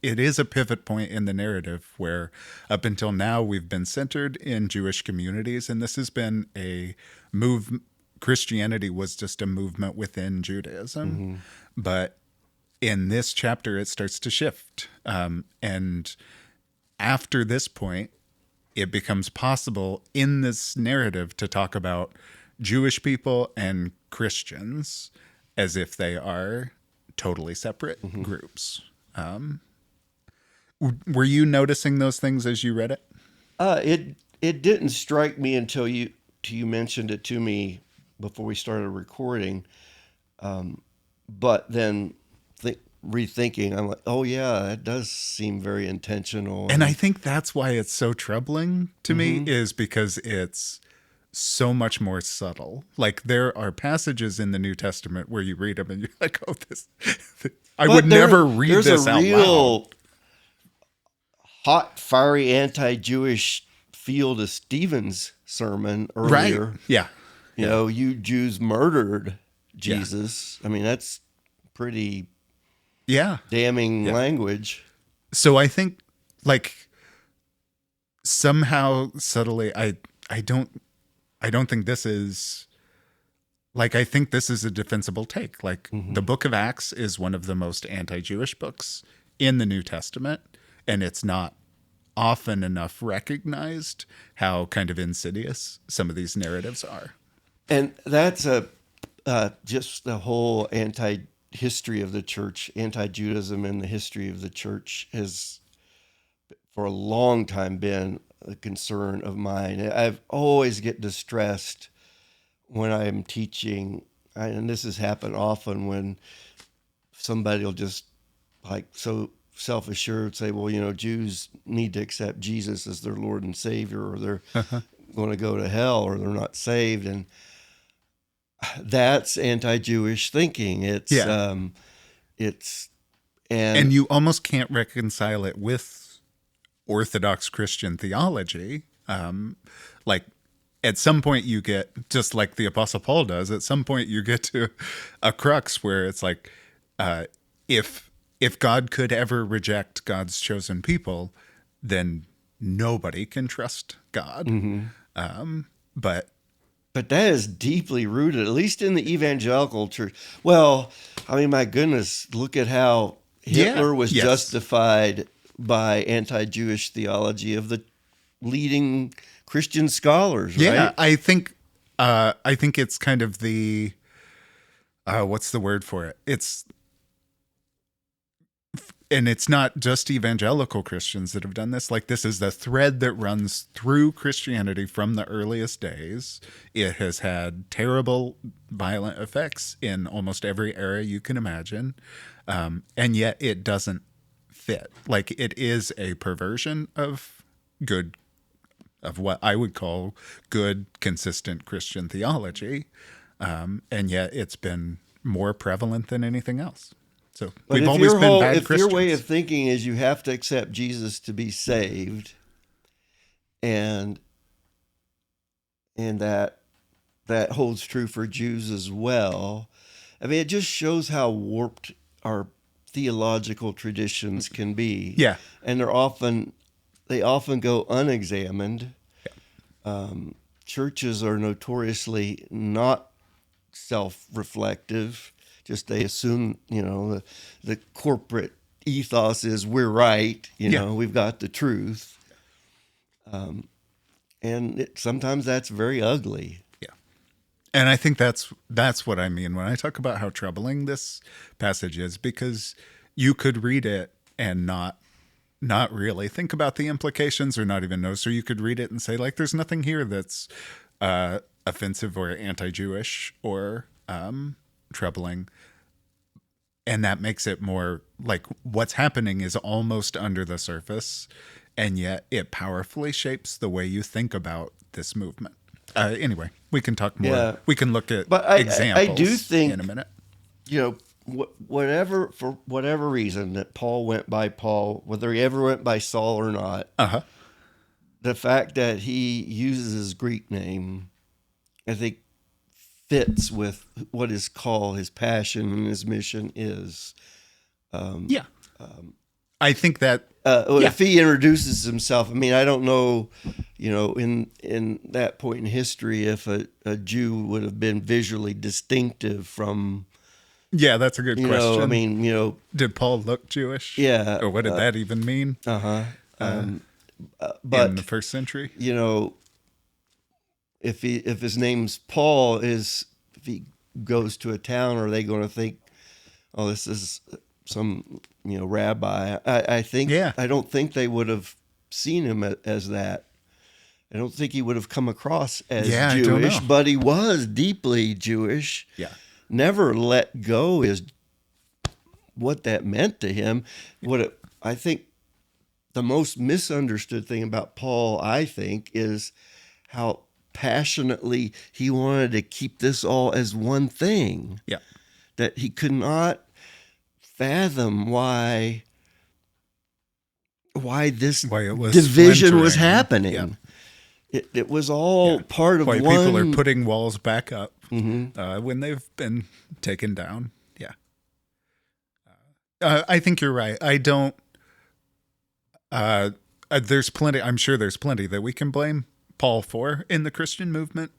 [SPEAKER 2] it is a pivot point in the narrative where up until now we've been centered in Jewish communities, and this has been a move. Christianity was just a movement within Judaism. But in this chapter, it starts to shift. And after this point, it becomes possible in this narrative to talk about Jewish people and Christians as if they are totally separate groups. Were you noticing those things as you read it?
[SPEAKER 1] It didn't strike me until you mentioned it to me before we started recording. But then rethinking, I'm like, oh yeah, that does seem very intentional.
[SPEAKER 2] And I think that's why it's so troubling to me, is because it's so much more subtle. Like there are passages in the New Testament where you read them and you're like, oh, this I would never read this out loud.
[SPEAKER 1] Hot, fiery, anti-Jewish feel to Stephen's sermon earlier.
[SPEAKER 2] Right. Yeah.
[SPEAKER 1] You know, you Jews murdered Jesus. I mean, that's pretty damning language.
[SPEAKER 2] So I think, like, somehow subtly, I don't think this is, like, I think this is a defensible take. Like, the book of Acts is one of the most anti-Jewish books in the New Testament, and it's not often enough recognized how kind of insidious some of these narratives are.
[SPEAKER 1] And that's just the whole history of the church, anti-Judaism in the history of the church has for a long time been a concern of mine. I've always get distressed when I'm teaching, and this has happened often when somebody will just like so self-assured say, well, you know, Jews need to accept Jesus as their Lord and Savior, or they're going to go to hell, or they're not saved. And that's anti-Jewish thinking. It's
[SPEAKER 2] and you almost can't reconcile it with Orthodox Christian theology. Like at some point you get, just like the Apostle Paul does, at some point you get to a crux where it's like, if God could ever reject God's chosen people, then nobody can trust God. But
[SPEAKER 1] that is deeply rooted, at least in the evangelical church. Well, I mean, my goodness, look at how Hitler was justified by anti-Jewish theology of the leading Christian scholars, right?
[SPEAKER 2] Yeah, I think it's kind of the what's the word for it? And it's not just evangelical Christians that have done this. Like, this is the thread that runs through Christianity from the earliest days. It has had terrible, violent effects in almost every era you can imagine. And yet it doesn't fit. Like, it is a perversion of what I would call good, consistent Christian theology. And yet it's been more prevalent than anything else. So we've always been bad Christians.
[SPEAKER 1] If your way of thinking is you have to accept Jesus to be saved, and that holds true for Jews as well, I mean, it just shows how warped our theological traditions can be.
[SPEAKER 2] Yeah,
[SPEAKER 1] and they often go unexamined. Churches are notoriously not self-reflective. Just they assume, you know, the corporate ethos is we're right, you know, we've got the truth. And sometimes that's very ugly.
[SPEAKER 2] Yeah. And I think that's what I mean when I talk about how troubling this passage is, because you could read it and not really think about the implications, or not even notice, or you could read it and say, like, there's nothing here that's offensive or anti-Jewish or troubling. And that makes it more like what's happening is almost under the surface, and yet it powerfully shapes the way you think about this movement. Anyway, we can talk more. Yeah. We can look at examples
[SPEAKER 1] I do think,
[SPEAKER 2] in a minute.
[SPEAKER 1] You know, for whatever reason that Paul went by Paul, whether he ever went by Saul or not, the fact that he uses his Greek name, I think, fits with what his call, his passion, and his mission is.
[SPEAKER 2] I think that
[SPEAKER 1] if he introduces himself, I mean, I don't know, you know, in that point in history, if a Jew would have been visually distinctive from.
[SPEAKER 2] Yeah, that's a good question.
[SPEAKER 1] I mean, you know,
[SPEAKER 2] did Paul look Jewish?
[SPEAKER 1] Yeah,
[SPEAKER 2] or what did that even mean?
[SPEAKER 1] But
[SPEAKER 2] in the first century,
[SPEAKER 1] you know, if his name's Paul, if he goes to a town, are they going to think, oh, this is rabbi. I think
[SPEAKER 2] Yeah.
[SPEAKER 1] I don't think they would have seen him as that. I don't think he would have come across as
[SPEAKER 2] Yeah, I don't
[SPEAKER 1] Jewish,
[SPEAKER 2] know.
[SPEAKER 1] but he was deeply Jewish.
[SPEAKER 2] Yeah.
[SPEAKER 1] Never let go is what that meant to him. I think the most misunderstood thing about Paul, I think, is how passionately he wanted to keep this all as one thing.
[SPEAKER 2] Yeah.
[SPEAKER 1] That he could not fathom why this
[SPEAKER 2] Why it was
[SPEAKER 1] division was
[SPEAKER 2] splintering.
[SPEAKER 1] happening.
[SPEAKER 2] Yeah.
[SPEAKER 1] It was all part of
[SPEAKER 2] Why
[SPEAKER 1] one.
[SPEAKER 2] people are putting walls back up when they've been taken down. Yeah. I think you're right. I don't. There's plenty. I'm sure there's plenty that we can blame Paul for in the Christian movement,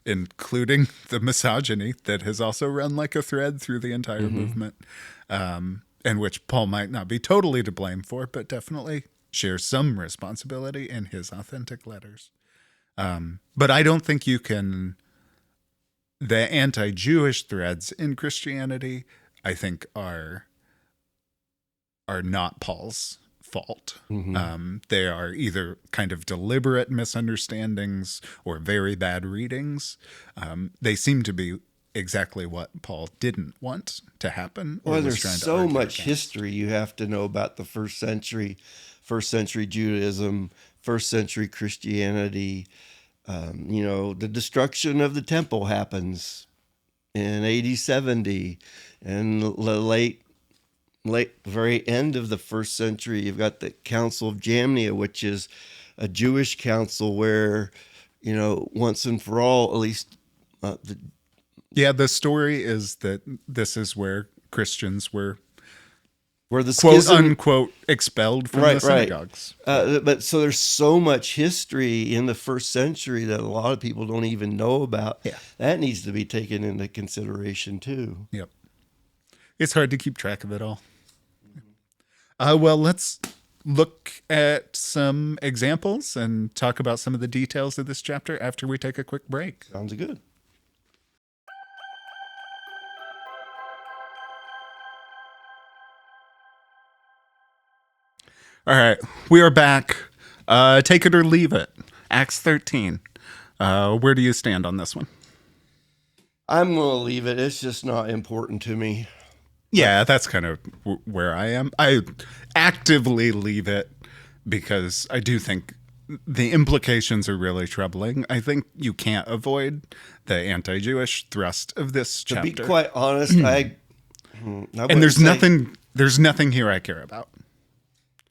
[SPEAKER 2] including the misogyny that has also run like a thread through the entire movement, and which Paul might not be totally to blame for, but definitely shares some responsibility in his authentic letters. But I don't think you can. The anti-Jewish threads in Christianity, I think, are not Paul's fault. They are either kind of deliberate misunderstandings or very bad readings. They seem to be exactly what Paul didn't want to happen.
[SPEAKER 1] Well, there's so much history you have to know about the first century Judaism, first century Christianity. The destruction of the temple happens in AD 70, and the very end of the first century, you've got the Council of Jamnia, which is a Jewish council where, once and for all, at least
[SPEAKER 2] the story is that this is where Christians were
[SPEAKER 1] the
[SPEAKER 2] quote unquote expelled from the synagogues.
[SPEAKER 1] But so there's so much history in the first century that a lot of people don't even know about.
[SPEAKER 2] Yeah.
[SPEAKER 1] That needs to be taken into consideration too.
[SPEAKER 2] Yep. It's hard to keep track of it all. Well, let's look at some examples and talk about some of the details of this chapter after we take a quick break.
[SPEAKER 1] Sounds good.
[SPEAKER 2] All right, we are back. Take it or leave it. Acts 13. Where do you stand on this one?
[SPEAKER 1] I'm going to leave it. It's just not important to me.
[SPEAKER 2] Yeah, that's kind of where I am. I actively leave it because I do think the implications are really troubling. I think you can't avoid the anti-Jewish thrust of this chapter.
[SPEAKER 1] To be quite honest,
[SPEAKER 2] and there's nothing here I care about.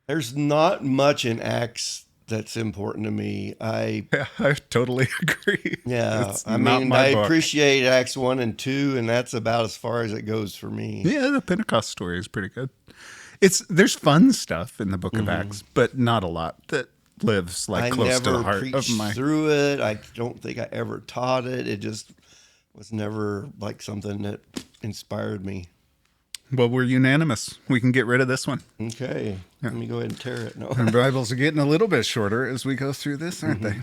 [SPEAKER 1] There's not much in Acts that's important to me.
[SPEAKER 2] I totally agree.
[SPEAKER 1] Yeah, I appreciate Acts 1 and 2, and that's about as far as it goes for me.
[SPEAKER 2] Yeah, the Pentecost story is pretty good. There's fun stuff in the book of Acts, but not a lot that lives close to the heart of my.
[SPEAKER 1] Through it, I don't think I ever taught it. It just was never something that inspired me.
[SPEAKER 2] Well, we're unanimous. We can get rid of this one.
[SPEAKER 1] Okay. Yeah. Let me go ahead and tear it. No.
[SPEAKER 2] Our Bibles are getting a little bit shorter as we go through this, aren't they?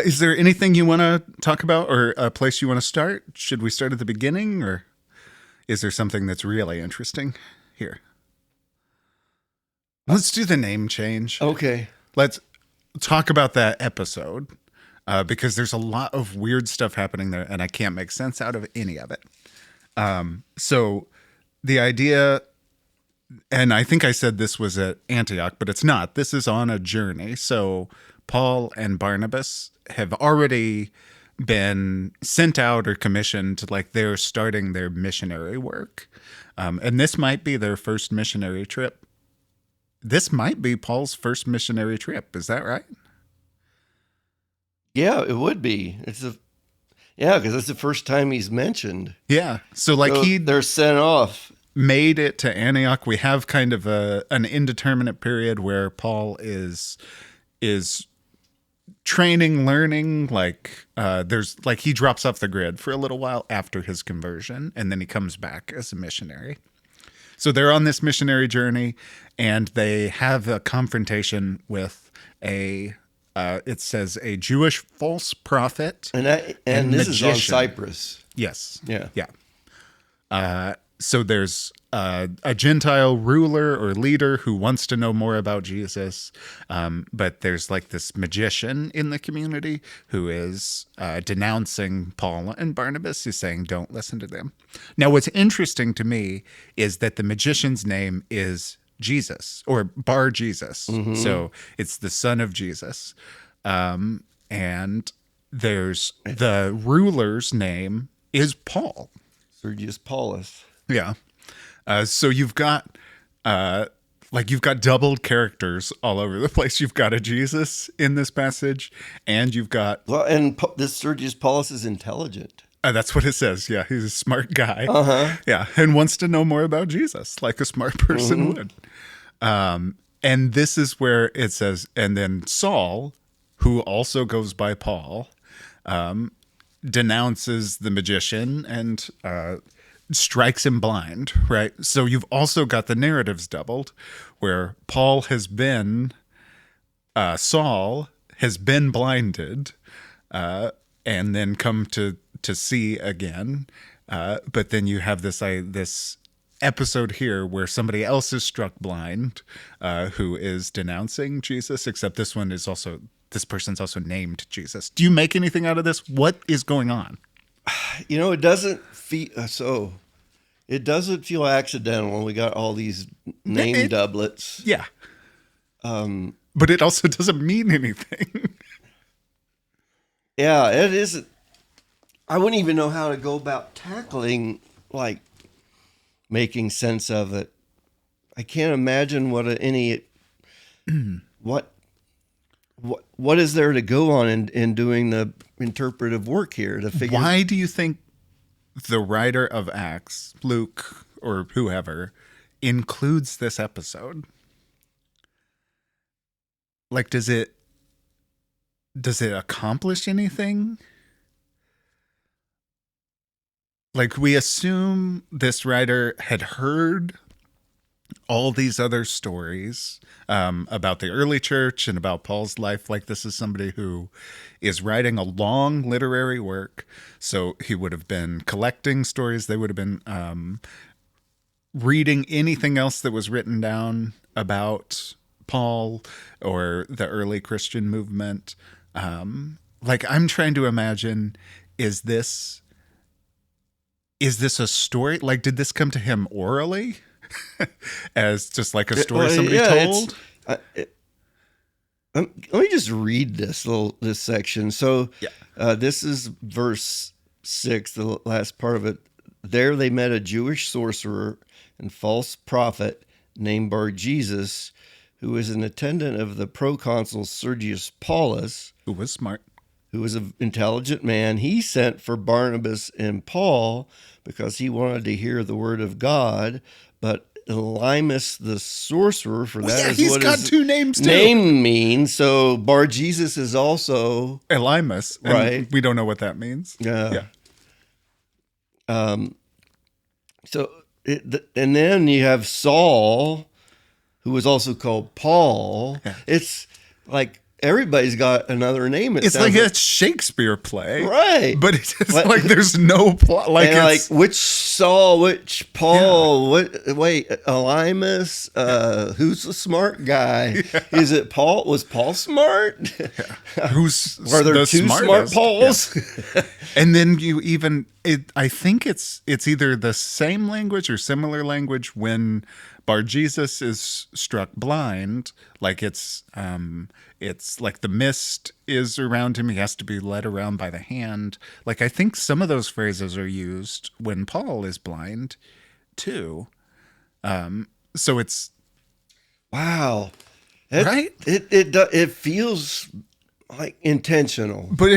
[SPEAKER 2] Is there anything you want to talk about or a place you want to start? Should we start at the beginning, or is there something that's really interesting here? Let's do the name change.
[SPEAKER 1] Okay.
[SPEAKER 2] Let's talk about that episode because there's a lot of weird stuff happening there, and I can't make sense out of any of it. So the idea, and I think I said this was at Antioch, but it's not. This is on a journey. So Paul and Barnabas have already been sent out or commissioned, they're starting their missionary work. And this might be their first missionary trip. This might be Paul's first missionary trip. Is that right?
[SPEAKER 1] Yeah, it would be. Because it's the first time he's mentioned.
[SPEAKER 2] Yeah. So
[SPEAKER 1] they're sent off.
[SPEAKER 2] Made it to Antioch. We have kind of an indeterminate period where Paul is training, learning. He drops off the grid for a little while after his conversion, and then he comes back as a missionary. So they're on this missionary journey, and they have a confrontation with it says a Jewish false prophet
[SPEAKER 1] and this magician. Is on Cyprus.
[SPEAKER 2] Yes.
[SPEAKER 1] Yeah.
[SPEAKER 2] Yeah. So there's a Gentile ruler or leader who wants to know more about Jesus, but there's like this magician in the community who is denouncing Paul and Barnabas. He's saying, don't listen to them. Now, what's interesting to me is that the magician's name is Jesus, or Bar Jesus. Mm-hmm. So it's the son of Jesus. And there's the ruler's name is Paul.
[SPEAKER 1] Sergius Paulus.
[SPEAKER 2] Yeah. So you've got doubled characters all over the place. You've got a Jesus in this passage, and you've got
[SPEAKER 1] this Sergius Paulus is intelligent.
[SPEAKER 2] That's what it says. Yeah, he's a smart guy. Yeah, and wants to know more about Jesus, like a smart person would. And this is where it says, and then Saul, who also goes by Paul, denounces the magician and strikes him blind, right? So you've also got the narratives doubled, where Saul has been blinded, and then come to see again. But then you have this episode here where somebody else is struck blind, who is denouncing Jesus, except this person's also named Jesus. Do you make anything out of this? What is going on?
[SPEAKER 1] It doesn't feel It doesn't feel accidental when we got all these name doublets.
[SPEAKER 2] Yeah. But it also doesn't mean anything.
[SPEAKER 1] Yeah, it isn't. I wouldn't even know how to go about tackling, like, making sense of it. I can't imagine what is there to go on in doing the interpretive work here to figure.
[SPEAKER 2] Why do you think the writer of Acts, Luke or whoever, includes this episode? Like, does it accomplish anything? Like, we assume this writer had heard all these other stories about the early church and about Paul's life. Like, this is somebody who is writing a long literary work. So he would have been collecting stories. They would have been reading anything else that was written down about Paul or the early Christian movement. Like, I'm trying to imagine, is this a story? Like, did this come to him orally? As just like a story somebody told?
[SPEAKER 1] Let me just read this section. So this is verse 6, the last part of it. There they met a Jewish sorcerer and false prophet named Bar Jesus, who was an attendant of the proconsul Sergius Paulus,
[SPEAKER 2] who was smart,
[SPEAKER 1] who was an intelligent man. He sent for Barnabas and Paul because he wanted to hear the word of God. But Elymas the sorcerer,
[SPEAKER 2] he's got two names too.
[SPEAKER 1] Name means. So Bar Jesus is also
[SPEAKER 2] Elymas, right? We don't know what that means.
[SPEAKER 1] Yeah. So and then you have Saul, who was also called Paul. Yeah. It's like everybody's got another name.
[SPEAKER 2] It's like a Shakespeare play,
[SPEAKER 1] right?
[SPEAKER 2] But it's like there's no plot. Like,
[SPEAKER 1] which Saul, which Paul? Yeah. Wait, Elymas. Who's the smart guy? Yeah. Is it Paul? Was Paul smart?
[SPEAKER 2] Yeah. Were
[SPEAKER 1] there two smart Pauls?
[SPEAKER 2] Yeah. And then I think it's either the same language or similar language when Bar Jesus is struck blind. Like, it's like the mist is around him. He has to be led around by the hand. Like, I think some of those phrases are used when Paul is blind too. So it's
[SPEAKER 1] wow,
[SPEAKER 2] right?
[SPEAKER 1] It feels like intentional,
[SPEAKER 2] but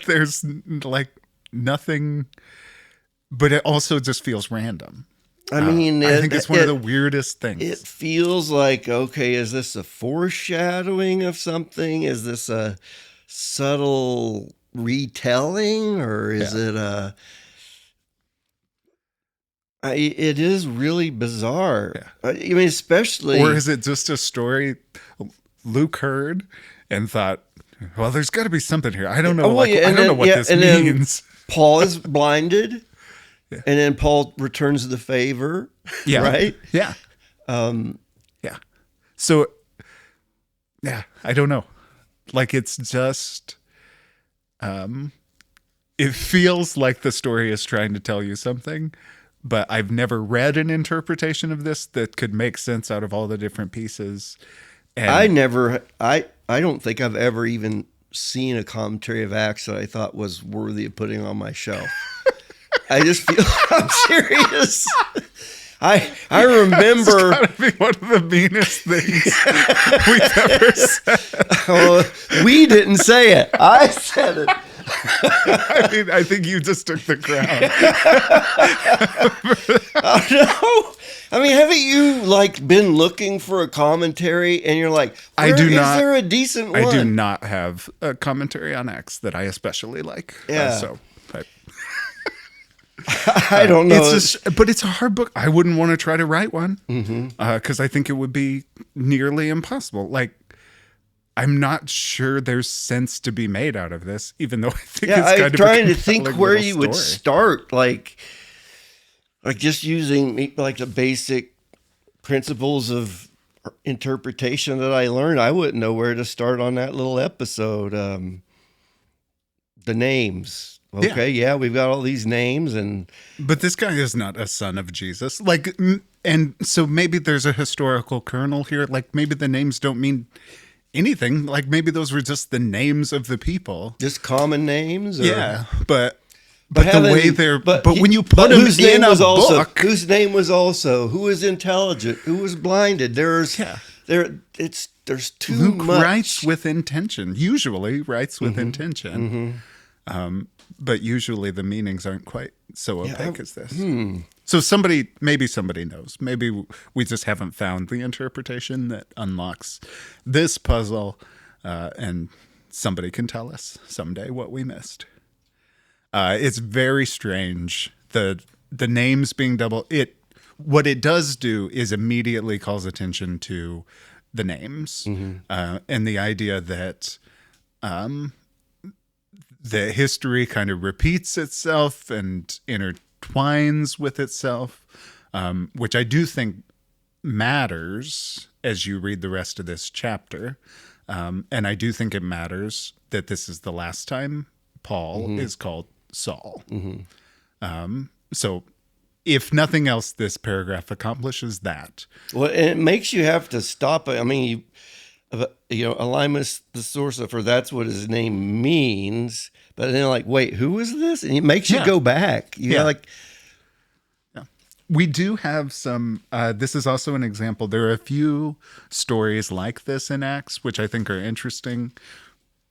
[SPEAKER 2] there's like nothing. But it also just feels random.
[SPEAKER 1] I mean,
[SPEAKER 2] I think it's one of the weirdest things.
[SPEAKER 1] It feels like, okay, is this a foreshadowing of something? Is this a subtle retelling, or is it it is really bizarre. Yeah. I mean, especially...
[SPEAKER 2] Or is it just a story Luke heard and thought, well, there's got to be something here. I don't know. I don't know what this means.
[SPEAKER 1] Paul is blinded.
[SPEAKER 2] Yeah.
[SPEAKER 1] And then Paul returns the favor,
[SPEAKER 2] Yeah.
[SPEAKER 1] right?
[SPEAKER 2] Yeah. Yeah. So, yeah, I don't know. Like, it's just, it feels like the story is trying to tell you something, but I've never read an interpretation of this that could make sense out of all the different pieces. And
[SPEAKER 1] I don't think I've ever even seen a commentary of Acts that I thought was worthy of putting on my shelf. I just feel, I'm serious. I remember.
[SPEAKER 2] It's gotta be one of the meanest things we've ever said.
[SPEAKER 1] We didn't say it. I said it.
[SPEAKER 2] I mean, I think you just took the crown.
[SPEAKER 1] Oh, no. I mean, haven't you like been looking for a commentary and you're like,
[SPEAKER 2] I do not.
[SPEAKER 1] Is there a decent one?
[SPEAKER 2] I do not have a commentary on Acts that I especially like.
[SPEAKER 1] Yeah. I don't know.
[SPEAKER 2] But it's a hard book. I wouldn't want to try to write one because I think it would be nearly impossible. Like, I'm not sure there's sense to be made out of this, even though I think it's kind
[SPEAKER 1] I'm
[SPEAKER 2] of
[SPEAKER 1] trying to think where you
[SPEAKER 2] story.
[SPEAKER 1] would start, like just using like the basic principles of interpretation that I learned. I wouldn't know where to start on that little episode. The names. Okay, yeah, we've got all these names,
[SPEAKER 2] but this guy is not a son of Jesus. Like, and so maybe there's a historical kernel here. Like, maybe the names don't mean anything. Like, maybe those were just the names of the people,
[SPEAKER 1] just common names. Or,
[SPEAKER 2] yeah, but the way they're when you put them
[SPEAKER 1] whose
[SPEAKER 2] in
[SPEAKER 1] name
[SPEAKER 2] a
[SPEAKER 1] was also
[SPEAKER 2] book,
[SPEAKER 1] whose name was also who was intelligent, who was blinded. There's too
[SPEAKER 2] Luke
[SPEAKER 1] much.
[SPEAKER 2] writes with intention. Usually writes with intention. But usually the meanings aren't quite so opaque as this. So maybe somebody knows. Maybe we just haven't found the interpretation that unlocks this puzzle, and somebody can tell us someday what we missed. It's very strange. The names being double. What it does do is immediately calls attention to the names, and the idea that the history kind of repeats itself and intertwines with itself, which I do think matters as you read the rest of this chapter. And I do think it matters that this is the last time Paul is called Saul. So if nothing else, this paragraph accomplishes that.
[SPEAKER 1] Well, and it makes you have to stop. I mean, Elymas the sorcerer, that's what his name means. But then, like, wait, who is this? And it makes you go back.
[SPEAKER 2] We do have some. This is also an example. There are a few stories like this in Acts, which I think are interesting,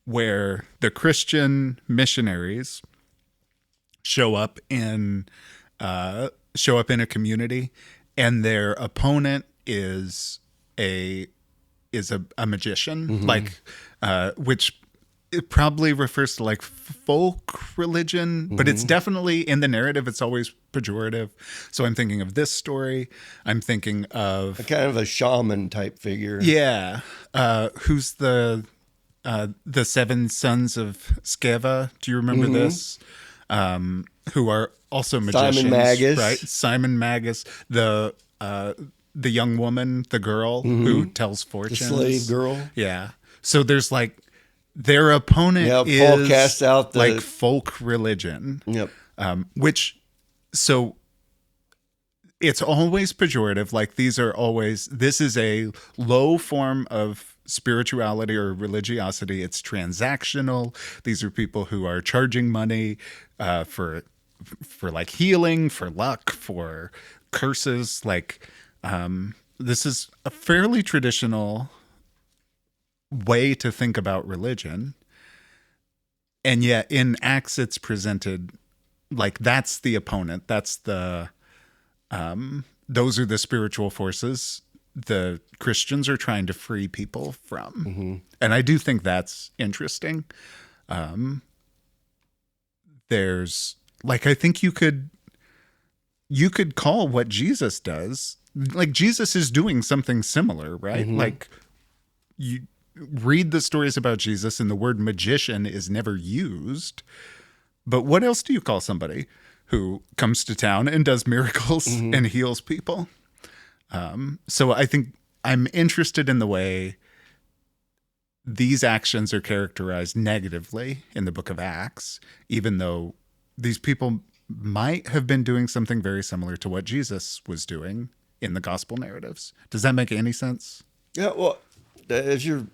[SPEAKER 2] where the Christian missionaries show up in a community, and their opponent is a magician, like which it probably refers to like folk religion, but it's definitely in the narrative. It's always pejorative. So I'm thinking of this story. I'm thinking of
[SPEAKER 1] kind of a shaman type figure.
[SPEAKER 2] Yeah, who's the seven sons of Sceva? Do you remember this? Who are also magicians,
[SPEAKER 1] Simon Magus,
[SPEAKER 2] right? Simon Magus, the young woman, the girl who tells fortunes,
[SPEAKER 1] the slave girl.
[SPEAKER 2] Yeah. So there's like their opponent is
[SPEAKER 1] Paul casts out the
[SPEAKER 2] like folk religion.
[SPEAKER 1] Yep.
[SPEAKER 2] So it's always pejorative. Like this is a low form of spirituality or religiosity. It's transactional. These are people who are charging money for like healing, for luck, for curses. Like this is a fairly traditional way to think about religion. And yet in Acts it's presented like that's the opponent. That's the those are the spiritual forces the Christians are trying to free people from. And I do think that's interesting. There's like, I think you could call what Jesus does, like Jesus is doing something similar, right? Like you read the stories about Jesus and the word magician is never used. But what else do you call somebody who comes to town and does miracles and heals people. So I think I'm interested in the way these actions are characterized negatively in the book of Acts, even though these people might have been doing something very similar to what Jesus was doing in the gospel narratives. Does that make any sense?
[SPEAKER 1] Yeah, well, as you're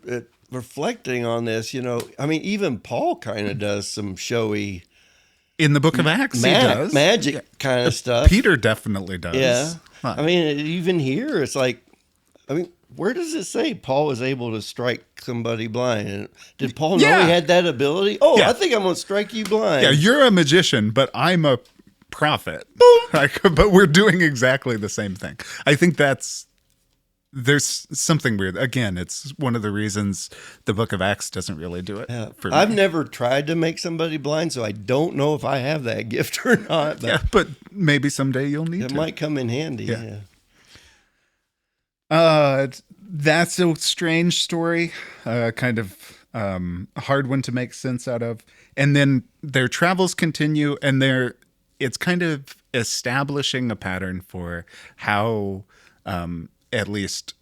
[SPEAKER 1] reflecting on this, I mean, even Paul kind of does some showy
[SPEAKER 2] in the book of Acts, he does.
[SPEAKER 1] Magic kind of stuff.
[SPEAKER 2] Peter definitely does.
[SPEAKER 1] Yeah.
[SPEAKER 2] Huh.
[SPEAKER 1] I mean, even here, it's like, I mean, where does it say Paul was able to strike somebody blind? Did Paul know he had that ability? Oh, I think I'm going to strike you blind.
[SPEAKER 2] Yeah, you're a magician, but I'm a prophet. But we're doing exactly the same thing. I think there's something weird. Again, it's one of the reasons the book of Acts doesn't really do it for me.
[SPEAKER 1] I've never tried to make somebody blind, so I don't know if I have that gift or not.
[SPEAKER 2] But maybe someday you'll need to.
[SPEAKER 1] It might come in handy. Yeah.
[SPEAKER 2] That's a strange story, kind of a hard one to make sense out of. And then their travels continue, and it's kind of establishing a pattern for how, at least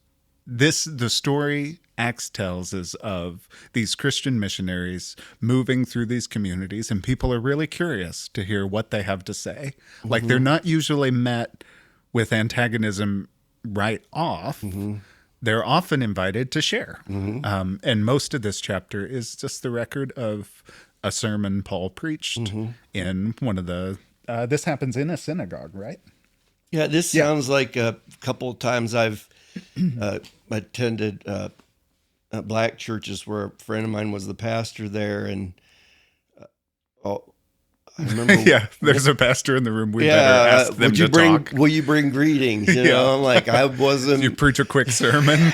[SPEAKER 2] the story Acts tells is of these Christian missionaries moving through these communities, and people are really curious to hear what they have to say. Like, they're not usually met with antagonism right off. They're often invited to share. And most of this chapter is just the record of a sermon Paul preached in one of the, this happens in a synagogue, right?
[SPEAKER 1] Yeah, this sounds like a couple of times I've attended black churches where a friend of mine was the pastor there, and I remember.
[SPEAKER 2] There's a pastor in the room. We better ask them to talk.
[SPEAKER 1] Will you bring greetings? I'm like, I wasn't.
[SPEAKER 2] You preach a quick sermon.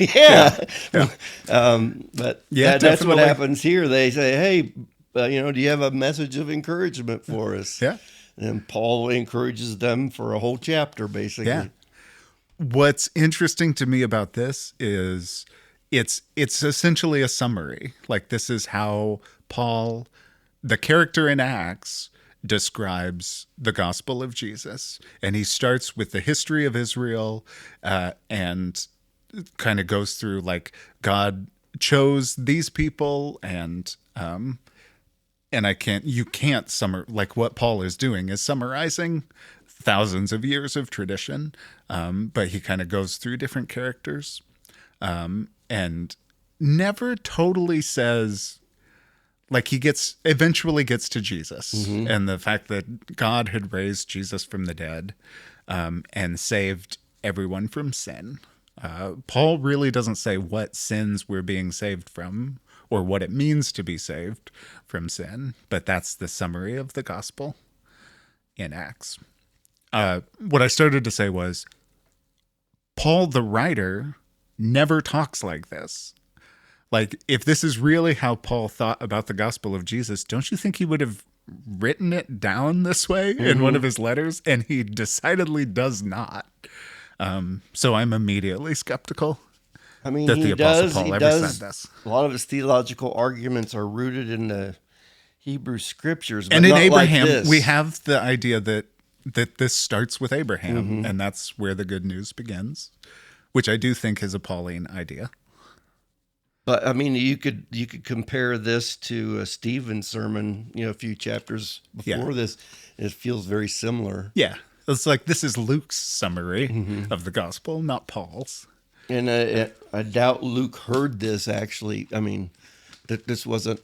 [SPEAKER 1] But that's what happens here. They say, hey, do you have a message of encouragement for us?
[SPEAKER 2] Yeah.
[SPEAKER 1] And Paul encourages them for a whole chapter, basically.
[SPEAKER 2] Yeah. What's interesting to me about this is it's essentially a summary. Like, this is how Paul, the character in Acts, describes the gospel of Jesus. And he starts with the history of Israel and kind of goes through, like, God chose these people, and you can't like, what Paul is doing is summarizing thousands of years of tradition, but he kind of goes through different characters and never totally says, like, he eventually gets to Jesus and the fact that God had raised Jesus from the dead and saved everyone from sin. Paul really doesn't say what sins we're being saved from or what it means to be saved from sin, but that's the summary of the gospel in Acts. What I started to say was, Paul, the writer, never talks like this. Like, if this is really how Paul thought about the gospel of Jesus, don't you think he would have written it down this way in one of his letters? And he decidedly does not. So I'm immediately skeptical.
[SPEAKER 1] I mean,
[SPEAKER 2] that the Apostle Paul ever said this.
[SPEAKER 1] A lot of his theological arguments are rooted in the Hebrew scriptures, but
[SPEAKER 2] and in
[SPEAKER 1] not
[SPEAKER 2] Abraham,
[SPEAKER 1] like this.
[SPEAKER 2] We have the idea that this starts with Abraham, and that's where the good news begins, which I do think is a Pauline idea.
[SPEAKER 1] But I mean, you could compare this to Stephen's sermon, a few chapters before this. It feels very similar.
[SPEAKER 2] Yeah, it's like, this is Luke's summary of the gospel, not Paul's.
[SPEAKER 1] And I doubt Luke heard this, actually. I mean, that this wasn't,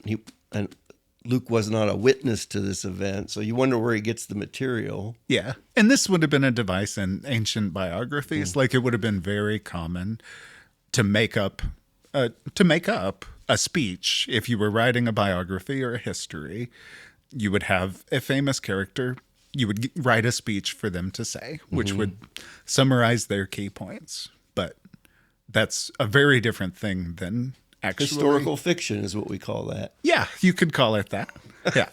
[SPEAKER 1] Luke was not a witness to this event, so you wonder where he gets the material.
[SPEAKER 2] Yeah, and this would have been a device in ancient biographies. Like, it would have been very common to make up a speech. If you were writing a biography or a history, you would have a famous character. You would write a speech for them to say, which would summarize their key points. But that's a very different thing than actually
[SPEAKER 1] historical fiction is what we call that.
[SPEAKER 2] Yeah, you could call it that. Yeah.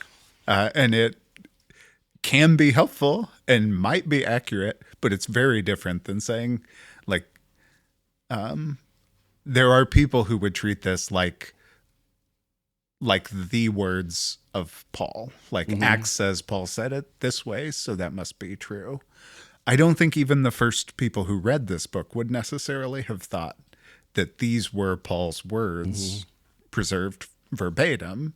[SPEAKER 2] And it can be helpful and might be accurate, but it's very different than saying, like, there are people who would treat this like like the words of Paul. Like Acts says Paul said it this way, so that must be true. I don't think even the first people who read this book would necessarily have thought that these were Paul's words preserved verbatim.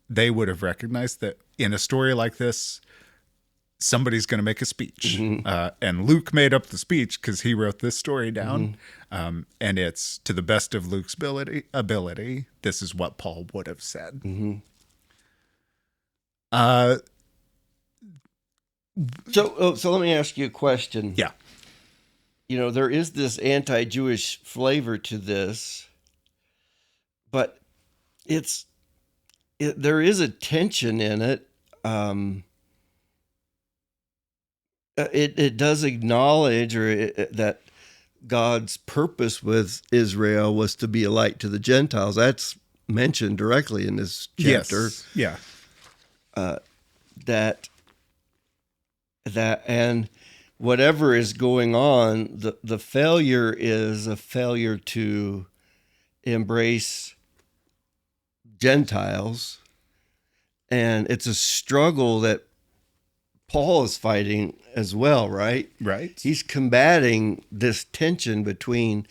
[SPEAKER 2] They would have recognized that in a story like this, somebody's going to make a speech. And Luke made up the speech because he wrote this story down. And it's to the best of Luke's ability. This is what Paul would have said.
[SPEAKER 1] So let me ask you a question.
[SPEAKER 2] Yeah.
[SPEAKER 1] There is this anti-Jewish flavor to this, but there is a tension in it. It does acknowledge that God's purpose with Israel was to be a light to the Gentiles. That's mentioned directly in this chapter.
[SPEAKER 2] Yes. Yeah.
[SPEAKER 1] That and whatever is going on, the failure is a failure to embrace Gentiles, and it's a struggle that Paul is fighting as well, right?
[SPEAKER 2] Right.
[SPEAKER 1] He's combating this tension between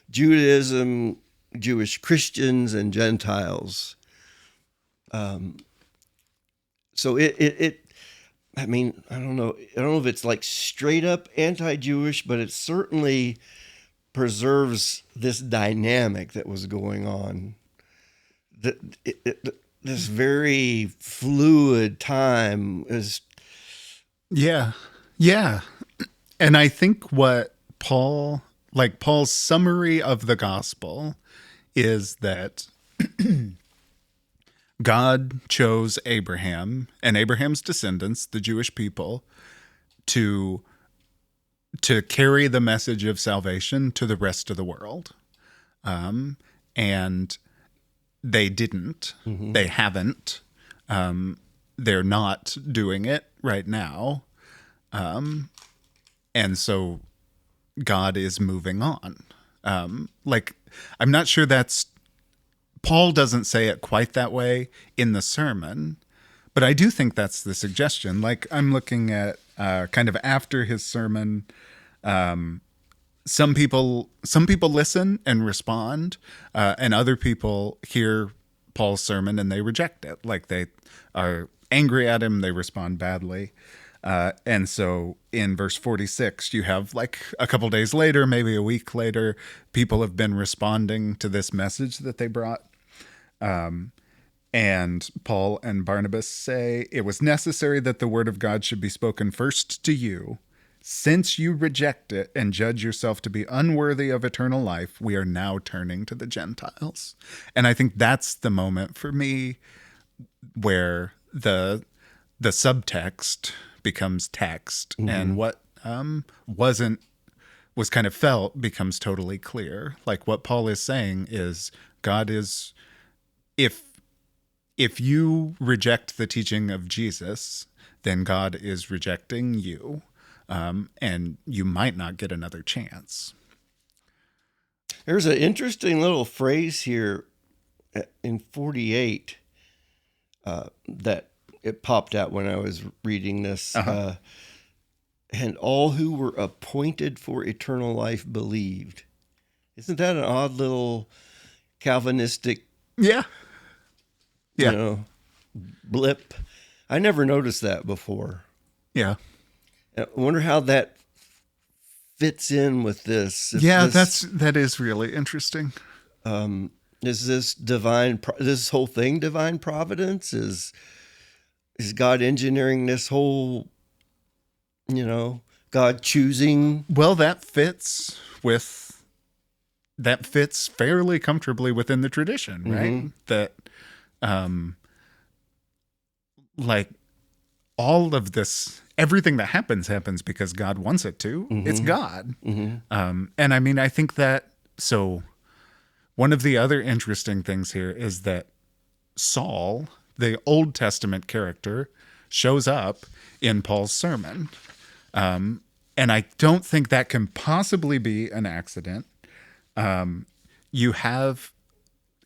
[SPEAKER 1] Judaism, Jewish Christians, and Gentiles. So I mean, I don't know if it's like straight up anti-Jewish, but it certainly preserves this dynamic that was going on. This very fluid time is.
[SPEAKER 2] Yeah. Yeah. And I think what Paul's summary of the gospel is that God chose Abraham and Abraham's descendants, the Jewish people, to carry the message of salvation to the rest of the world. And they didn't. They haven't. They're not doing it right now. And so God is moving on. I'm not sure Paul doesn't say it quite that way in the sermon, but I do think that's the suggestion. Like, I'm looking at kind of after his sermon, some people listen and respond, and other people hear Paul's sermon and they reject it. Like, they are angry at him, they respond badly. And so in verse 46, you have like a couple days later, maybe a week later, people have been responding to this message that they brought. And Paul and Barnabas say, "It was necessary that the word of God should be spoken first to you. Since you reject it and judge yourself to be unworthy of eternal life, we are now turning to the Gentiles." And I think that's the moment for me where the subtext becomes text, and what was kind of felt becomes totally clear. Like, what Paul is saying is God is, if you reject the teaching of Jesus, then God is rejecting you, and you might not get another chance.
[SPEAKER 1] There's an interesting little phrase here in 48 that it popped out when I was reading this. And all who were appointed for eternal life believed. Isn't that an odd little Calvinistic blip? I never noticed that before.
[SPEAKER 2] Yeah.
[SPEAKER 1] I wonder how that fits in with this.
[SPEAKER 2] That is really interesting.
[SPEAKER 1] Is this whole thing divine providence? Is God engineering this whole, God choosing?
[SPEAKER 2] Well, that fits fairly comfortably within the tradition, right? That, like, all of this, everything that happens because God wants it to. It's God. And I mean, I think that, so one of the other interesting things here is that Saul, the Old Testament character, shows up in Paul's sermon. And I don't think that can possibly be an accident. You have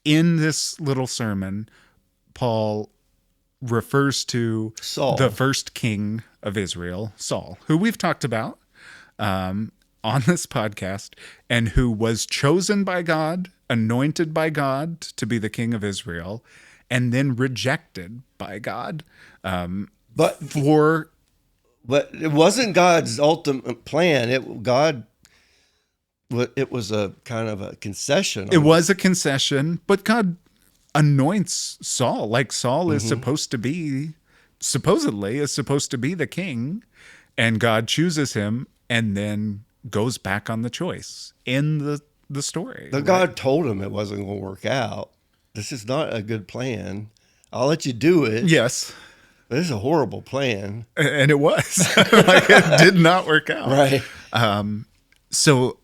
[SPEAKER 2] in this little sermon Paul refers to
[SPEAKER 1] Saul.
[SPEAKER 2] the first king of Israel, Saul, who we've talked about on this podcast, and who was chosen by God, anointed by God to be the king of Israel, and then rejected by God.
[SPEAKER 1] But it wasn't God's ultimate plan. It was a kind of a concession.
[SPEAKER 2] It was a concession, but God anoints Saul. Like Saul is supposedly is supposed to be the king, and God chooses him and then goes back on the choice in the story.
[SPEAKER 1] But God told him it wasn't going to work out. This is not a good plan. I'll let you do it.
[SPEAKER 2] Yes.
[SPEAKER 1] This is a horrible plan.
[SPEAKER 2] And it was. Like, it did not work out.
[SPEAKER 1] Right.
[SPEAKER 2] So,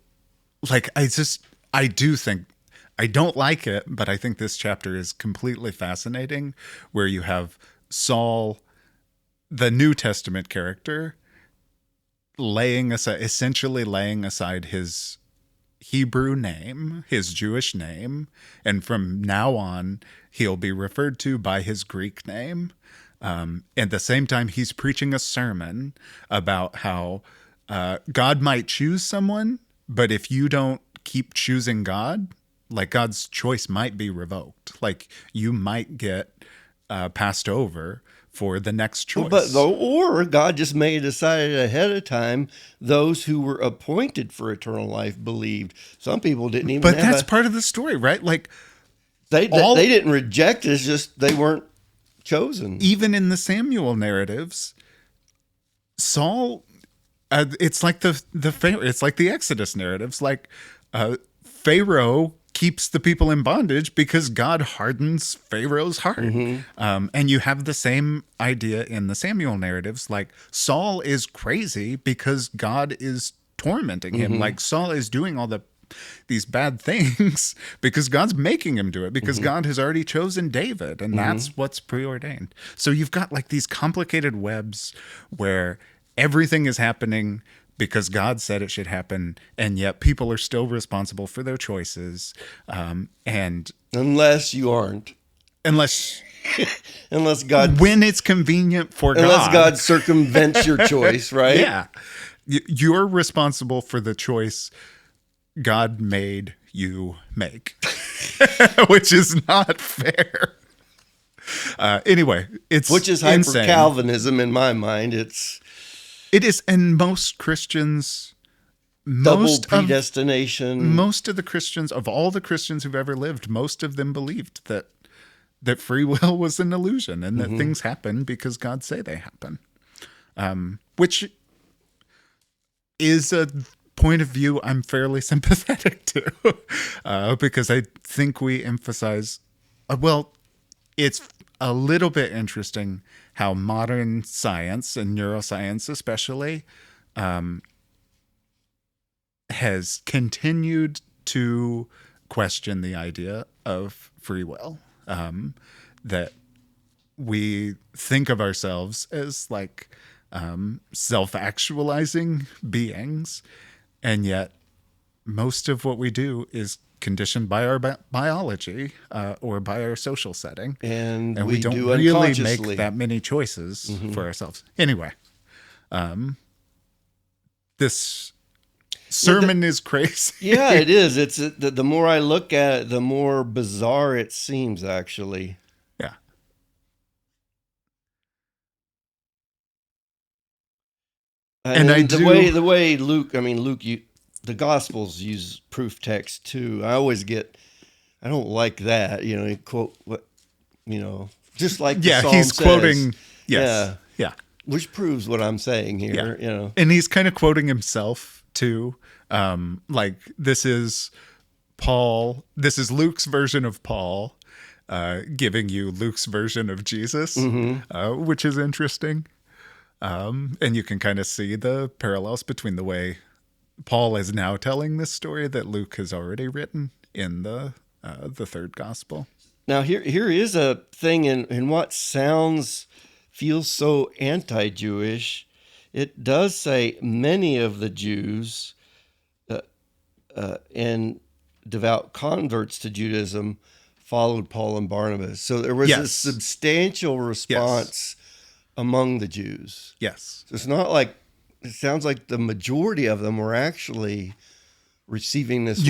[SPEAKER 2] like, I do think, I don't like it, but I think this chapter is completely fascinating, where you have Saul, the New Testament character, essentially laying aside his Hebrew name, his Jewish name, and from now on, he'll be referred to by his Greek name. At the same time, he's preaching a sermon about how God might choose someone, but if you don't keep choosing God, like, God's choice might be revoked. Like, you might get passed over for the next choice.
[SPEAKER 1] Or God just may have decided ahead of time those who were appointed for eternal life believed. Some people didn't even.
[SPEAKER 2] But that's part of the story, right? Like,
[SPEAKER 1] they didn't reject it. It's just they weren't chosen.
[SPEAKER 2] Even in the Samuel narratives, Saul, it's like it's like the Exodus narratives. Like, Pharaoh keeps the people in bondage because God hardens Pharaoh's heart. And you have the same idea in the Samuel narratives. Like, Saul is crazy because God is tormenting him. Like, Saul is doing all these bad things because God's making him do it, because God has already chosen David, and that's what's preordained. So you've got, like, these complicated webs where everything is happening because God said it should happen, and yet people are still responsible for their choices. And
[SPEAKER 1] unless you aren't,
[SPEAKER 2] unless
[SPEAKER 1] God,
[SPEAKER 2] when it's convenient for God,
[SPEAKER 1] unless God circumvents your choice, right?
[SPEAKER 2] Yeah, you're responsible for the choice God made you make, which is not fair. Anyway,
[SPEAKER 1] which is hyper Calvinism in my mind.
[SPEAKER 2] It is, and most Christians,
[SPEAKER 1] double predestination.
[SPEAKER 2] Most of the Christians, of all the Christians who've ever lived, most of them believed that free will was an illusion and that things happen because God say they happen, which is a point of view I'm fairly sympathetic to, because I think we emphasize, it's a little bit interesting how modern science, and neuroscience especially, has continued to question the idea of free will. That we think of ourselves as, like, self-actualizing beings, and yet most of what we do is conditioned by our biology or by our social setting,
[SPEAKER 1] and
[SPEAKER 2] we don't really make that many choices for ourselves. Anyway, this sermon is crazy.
[SPEAKER 1] Yeah, it is. It's the more I look at it, the more bizarre it seems, actually.
[SPEAKER 2] Yeah.
[SPEAKER 1] And the way Luke, the Gospels use proof text too. I don't like that. He quote what, just like the Psalm
[SPEAKER 2] he's
[SPEAKER 1] says.
[SPEAKER 2] Quoting. Yes. Yeah.
[SPEAKER 1] Which proves what I'm saying here.
[SPEAKER 2] Yeah. And he's kind of quoting himself too. Like, this is Luke's version of Paul, giving you Luke's version of Jesus, which is interesting. And you can kind of see the parallels between the way Paul is now telling this story that Luke has already written in the third gospel.
[SPEAKER 1] Now, here is a thing in what feels so anti-Jewish. It does say many of the Jews and devout converts to Judaism followed Paul and Barnabas. So there was a substantial response among the Jews.
[SPEAKER 2] Yes.
[SPEAKER 1] So it's not like, it sounds like the majority of them were actually receiving this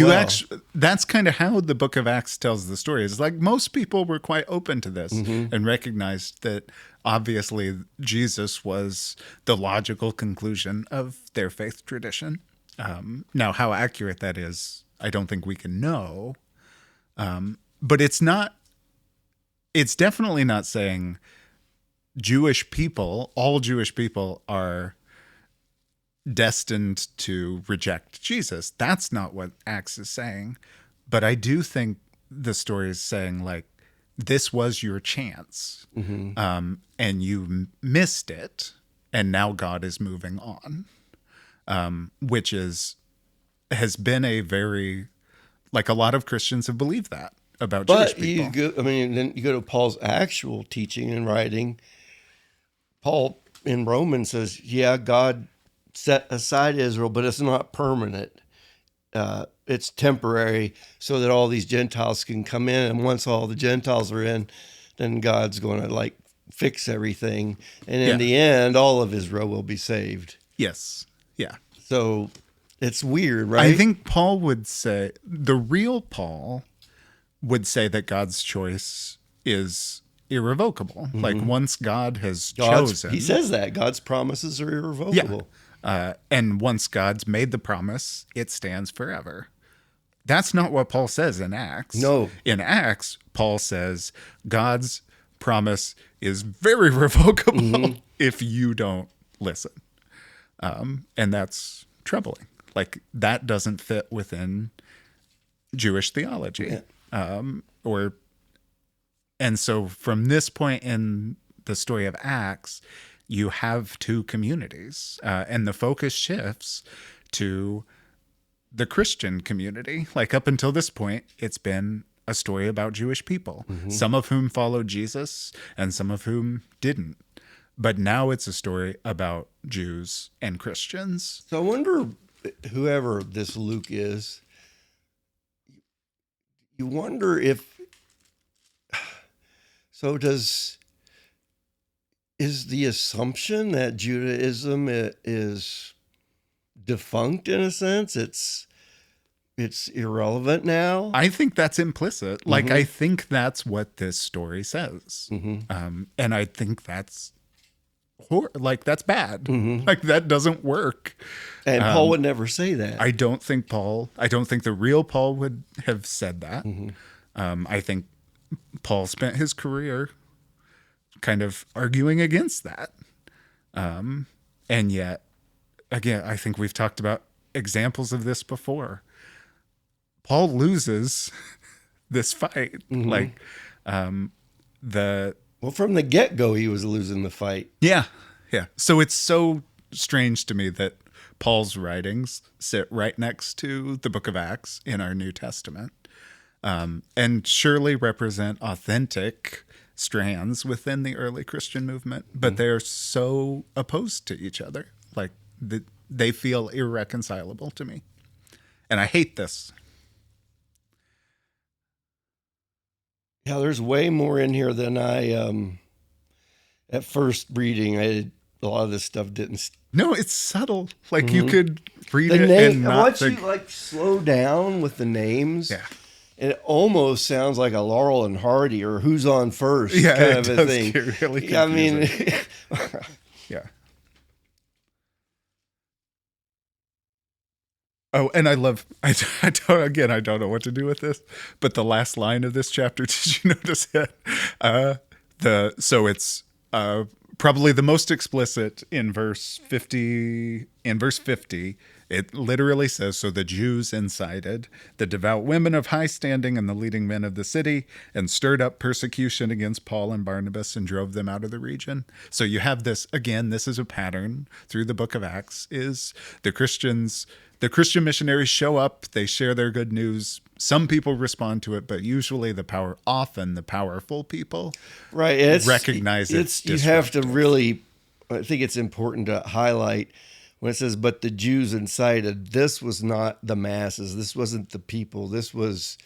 [SPEAKER 2] that's kind of how the book of Acts tells the story. It's like most people were quite open to this and recognized that obviously Jesus was the logical conclusion of their faith tradition. Now, how accurate that is, I don't think we can know. But it's definitely not saying all Jewish people are destined to reject Jesus. That's not what Acts is saying. But I do think the story is saying, like, this was your chance, and you missed it, and now God is moving on, which has been a very, like, a lot of Christians have believed that about Jewish people.
[SPEAKER 1] Then you go to Paul's actual teaching and writing. Paul in Romans says, God set aside Israel, but it's not permanent. It's temporary so that all these Gentiles can come in. And once all the Gentiles are in, then God's going to like fix everything. And in the end, all of Israel will be saved.
[SPEAKER 2] Yes. Yeah.
[SPEAKER 1] So it's weird, right?
[SPEAKER 2] I think Paul would say, the real Paul would say that God's choice is irrevocable. Like once God has chosen.
[SPEAKER 1] He says that God's promises are irrevocable.
[SPEAKER 2] And once God's made the promise, it stands forever. That's not what Paul says in Acts.
[SPEAKER 1] No.
[SPEAKER 2] In Acts, Paul says God's promise is very revocable if you don't listen. And that's troubling. Like, that doesn't fit within Jewish theology. And so from this point in the story of Acts, you have two communities, and the focus shifts to the Christian community. Like, up until this point, it's been a story about Jewish people, some of whom followed Jesus and some of whom didn't. But now it's a story about Jews and Christians.
[SPEAKER 1] So I wonder, whoever this Luke is, you wonder if, so is the assumption that Judaism is defunct in a sense? It's irrelevant now?
[SPEAKER 2] I think that's implicit. Like, I think that's what this story says. And I think that's that's bad. Like, that doesn't work.
[SPEAKER 1] And Paul would never say that.
[SPEAKER 2] I don't think the real Paul would have said that. I think Paul spent his career kind of arguing against that. And yet, again, I think we've talked about examples of this before. Paul loses this fight. Like, from
[SPEAKER 1] the get-go, he was losing the fight.
[SPEAKER 2] Yeah. So it's so strange to me that Paul's writings sit right next to the book of Acts in our New Testament, and surely represent authentic strands within the early Christian movement, but they're so opposed to each other. Like, they feel irreconcilable to me. And I hate this.
[SPEAKER 1] Yeah, there's way more in here than I, at first reading, a lot of this stuff didn't.
[SPEAKER 2] No, it's subtle. Like, you could read it and not
[SPEAKER 1] once you like slow down with the names, it almost sounds like a Laurel and Hardy or Who's on First kind of a thing.
[SPEAKER 2] Get really confusing.
[SPEAKER 1] I mean,
[SPEAKER 2] yeah. Oh, and I don't know what to do with this, but the last line of this chapter, did you notice it? So it's probably the most explicit in verse 50. In verse 50, it literally says, "So the Jews incited the devout women of high standing and the leading men of the city and stirred up persecution against Paul and Barnabas and drove them out of the region." So you have this, again, this is a pattern through the book of Acts, is the Christian missionaries show up, they share their good news. Some people respond to it, but usually often the powerful people
[SPEAKER 1] right,
[SPEAKER 2] recognize it.
[SPEAKER 1] You have to really, I think it's important to highlight when it says, but the Jews incited, this was not the masses. This wasn't the people. This was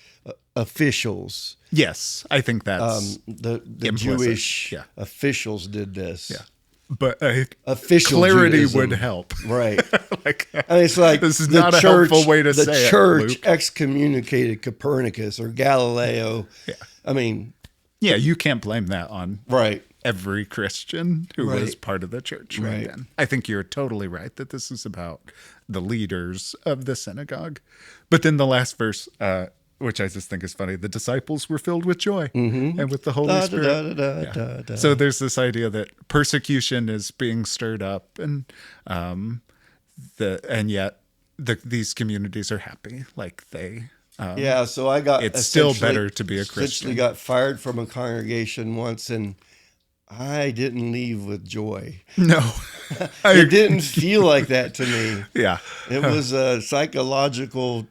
[SPEAKER 1] officials.
[SPEAKER 2] Yes, I think that's
[SPEAKER 1] the
[SPEAKER 2] implicit.
[SPEAKER 1] Jewish
[SPEAKER 2] Yeah.
[SPEAKER 1] officials did this.
[SPEAKER 2] Yeah. But
[SPEAKER 1] Official
[SPEAKER 2] clarity
[SPEAKER 1] Judaism
[SPEAKER 2] would help.
[SPEAKER 1] Right.
[SPEAKER 2] Like,
[SPEAKER 1] I mean, it's like
[SPEAKER 2] this is not a helpful way to say it,
[SPEAKER 1] The church
[SPEAKER 2] Luke.
[SPEAKER 1] excommunicated Copernicus or Galileo.
[SPEAKER 2] Yeah.
[SPEAKER 1] I mean,
[SPEAKER 2] yeah, you can't blame that on
[SPEAKER 1] right.
[SPEAKER 2] every Christian who
[SPEAKER 1] Right.
[SPEAKER 2] was part of the church right
[SPEAKER 1] Right.
[SPEAKER 2] then. I think you're totally right that this is about the leaders of the synagogue. But then the last verse, which I just think is funny, the disciples were filled with joy and with the Holy Spirit. Yeah. So there's this idea that persecution is being stirred up, and yet these communities are happy, like they.
[SPEAKER 1] Yeah, so I got.
[SPEAKER 2] It's still better to be a Christian.
[SPEAKER 1] Essentially, got fired from a congregation once, and I didn't leave with joy.
[SPEAKER 2] No,
[SPEAKER 1] It didn't feel like that to me.
[SPEAKER 2] Yeah,
[SPEAKER 1] It was a psychological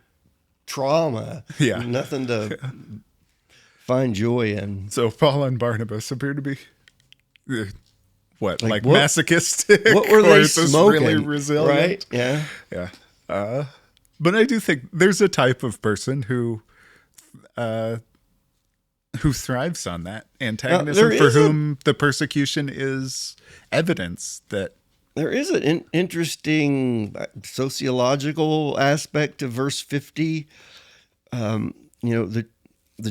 [SPEAKER 1] trauma.
[SPEAKER 2] Yeah.
[SPEAKER 1] Nothing to find joy in.
[SPEAKER 2] So Paul and Barnabas appear to be what
[SPEAKER 1] Like,
[SPEAKER 2] masochistic?
[SPEAKER 1] What were
[SPEAKER 2] or
[SPEAKER 1] they
[SPEAKER 2] is this
[SPEAKER 1] smoking?
[SPEAKER 2] really resilient?
[SPEAKER 1] Right? Yeah.
[SPEAKER 2] Yeah. But I do think there's a type of person who thrives on that antagonism, for whom the persecution is evidence that.
[SPEAKER 1] There is an interesting sociological aspect to verse 50. The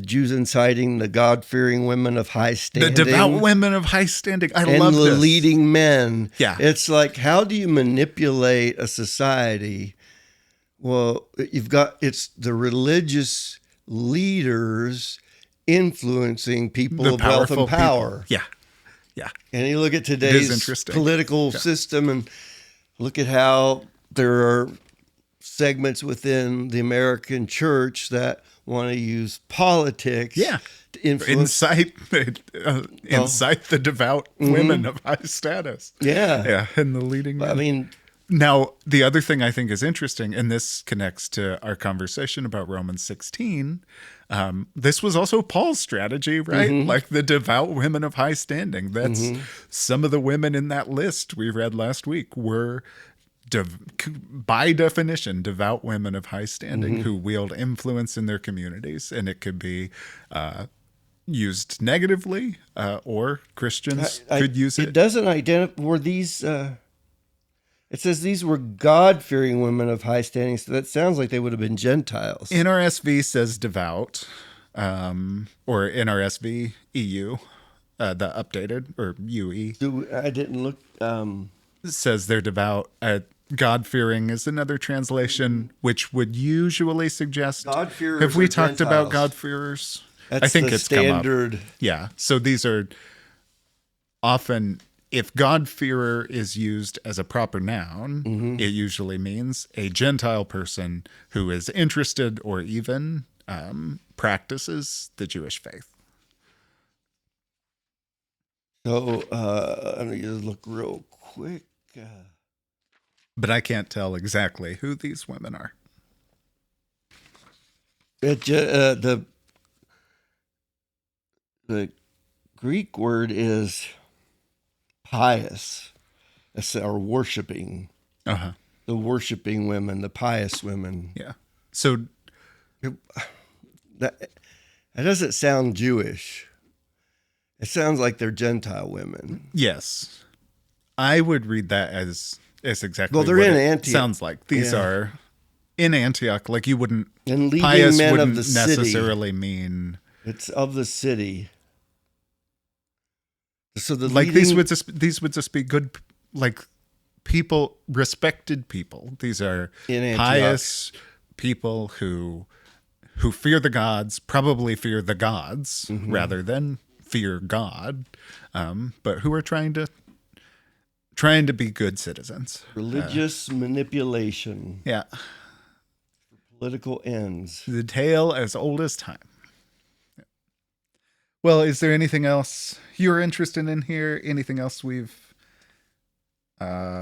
[SPEAKER 1] Jews inciting the God-fearing women of high standing.
[SPEAKER 2] The devout women of high standing. I
[SPEAKER 1] and
[SPEAKER 2] love
[SPEAKER 1] the
[SPEAKER 2] this.
[SPEAKER 1] leading men.
[SPEAKER 2] Yeah.
[SPEAKER 1] It's like, how do you manipulate a society? Well, it's the religious leaders influencing people
[SPEAKER 2] The
[SPEAKER 1] of wealth and
[SPEAKER 2] powerful
[SPEAKER 1] power.
[SPEAKER 2] people. Yeah. Yeah.
[SPEAKER 1] And you look at
[SPEAKER 2] is
[SPEAKER 1] today's
[SPEAKER 2] interesting.
[SPEAKER 1] political system and look at how there are segments within the American church that want to use politics
[SPEAKER 2] Yeah.
[SPEAKER 1] to influence.
[SPEAKER 2] Incite the devout women of high status.
[SPEAKER 1] Yeah.
[SPEAKER 2] Yeah. And the leading men.
[SPEAKER 1] I mean,
[SPEAKER 2] Now, the other thing I think is interesting, and this connects to our conversation about Romans 16, this was also Paul's strategy, right? Like the devout women of high standing. That's some of the women in that list we read last week were, by definition, devout women of high standing who wield influence in their communities. And it could be used negatively, or Christians could use it.
[SPEAKER 1] It doesn't identify, were these... It says these were God-fearing women of high standing, so that sounds like they would have been Gentiles.
[SPEAKER 2] NRSV says devout, or NRSV EU, the updated, or UE.
[SPEAKER 1] I didn't look.
[SPEAKER 2] Says they're devout. God-fearing is another translation, which would usually suggest.
[SPEAKER 1] God-fearers
[SPEAKER 2] Have we
[SPEAKER 1] are
[SPEAKER 2] talked
[SPEAKER 1] Gentiles.
[SPEAKER 2] about God-fearers?
[SPEAKER 1] That's
[SPEAKER 2] I think
[SPEAKER 1] the
[SPEAKER 2] it's
[SPEAKER 1] standard.
[SPEAKER 2] come up. Yeah. So these are often, if God-fearer is used as a proper noun, it usually means a Gentile person who is interested or even practices the Jewish faith.
[SPEAKER 1] So let me just look real quick.
[SPEAKER 2] But I can't tell exactly who these women are.
[SPEAKER 1] The Greek word is pious, or worshiping.
[SPEAKER 2] Uh-huh.
[SPEAKER 1] The worshiping women, the pious women.
[SPEAKER 2] Yeah. So
[SPEAKER 1] That doesn't sound Jewish. It sounds like they're Gentile women.
[SPEAKER 2] yes, I would read that as exactly.
[SPEAKER 1] Well, they're
[SPEAKER 2] what
[SPEAKER 1] in
[SPEAKER 2] it
[SPEAKER 1] Antioch.
[SPEAKER 2] sounds like these are in Antioch. Like you wouldn't.
[SPEAKER 1] And leading
[SPEAKER 2] Pious
[SPEAKER 1] men
[SPEAKER 2] wouldn't
[SPEAKER 1] of the city.
[SPEAKER 2] necessarily mean.
[SPEAKER 1] It's of the city. So the
[SPEAKER 2] Like
[SPEAKER 1] leading,
[SPEAKER 2] these would just be good, like people, respected people. These are
[SPEAKER 1] In Antioch.
[SPEAKER 2] pious people who fear the gods, probably fear the gods rather than fear God, but who are trying to be good citizens.
[SPEAKER 1] religious manipulation,
[SPEAKER 2] Yeah,
[SPEAKER 1] political ends.
[SPEAKER 2] the tale as old as time. Well, is there anything else you're interested in here? Anything else we've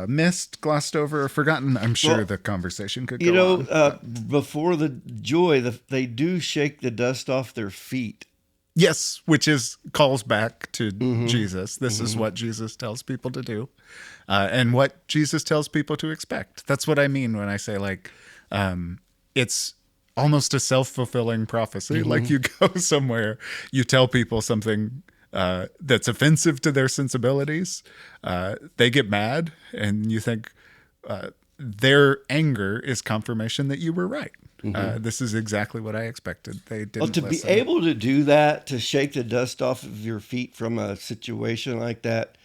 [SPEAKER 2] missed, glossed over, or forgotten? I'm sure
[SPEAKER 1] Well,
[SPEAKER 2] the conversation could go on.
[SPEAKER 1] Before the joy, they do shake the dust off their feet.
[SPEAKER 2] Yes, which is calls back to Jesus. This is what Jesus tells people to do, and what Jesus tells people to expect. That's what I mean when I say like, it's almost a self-fulfilling prophecy. Like you go somewhere, you tell people something that's offensive to their sensibilities. They get mad, and you think their anger is confirmation that you were right. This is exactly what I expected. They didn't
[SPEAKER 1] to
[SPEAKER 2] listen.
[SPEAKER 1] be able to do that, to shake the dust off of your feet from a situation like that,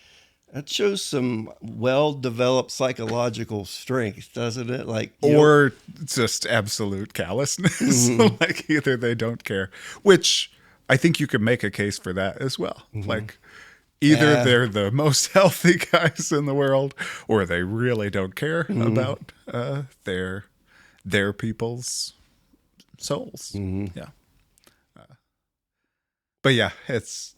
[SPEAKER 1] that shows some well-developed psychological strength, doesn't it? Like,
[SPEAKER 2] Or just absolute callousness. Like either they don't care, which I think you could make a case for that as well. Like either they're the most healthy guys in the world, or they really don't care about their people's souls. Yeah. But yeah, it's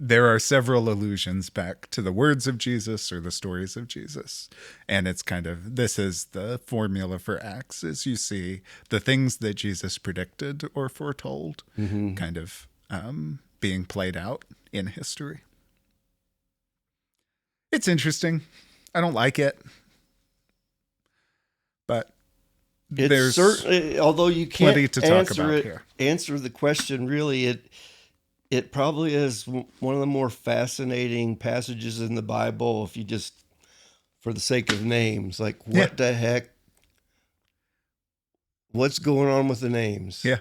[SPEAKER 2] there are several allusions back to the words of Jesus or the stories of Jesus. And it's kind of, this is the formula for Acts, is you see the things that Jesus predicted or foretold kind of being played out in history. It's interesting. I don't like it. But
[SPEAKER 1] it's
[SPEAKER 2] there's
[SPEAKER 1] certainly, although you can't
[SPEAKER 2] plenty to talk about here.
[SPEAKER 1] Answer the question really, it probably is one of the more fascinating passages in the Bible, if you just, for the sake of names, like what the heck, what's going on with the names?
[SPEAKER 2] Yeah.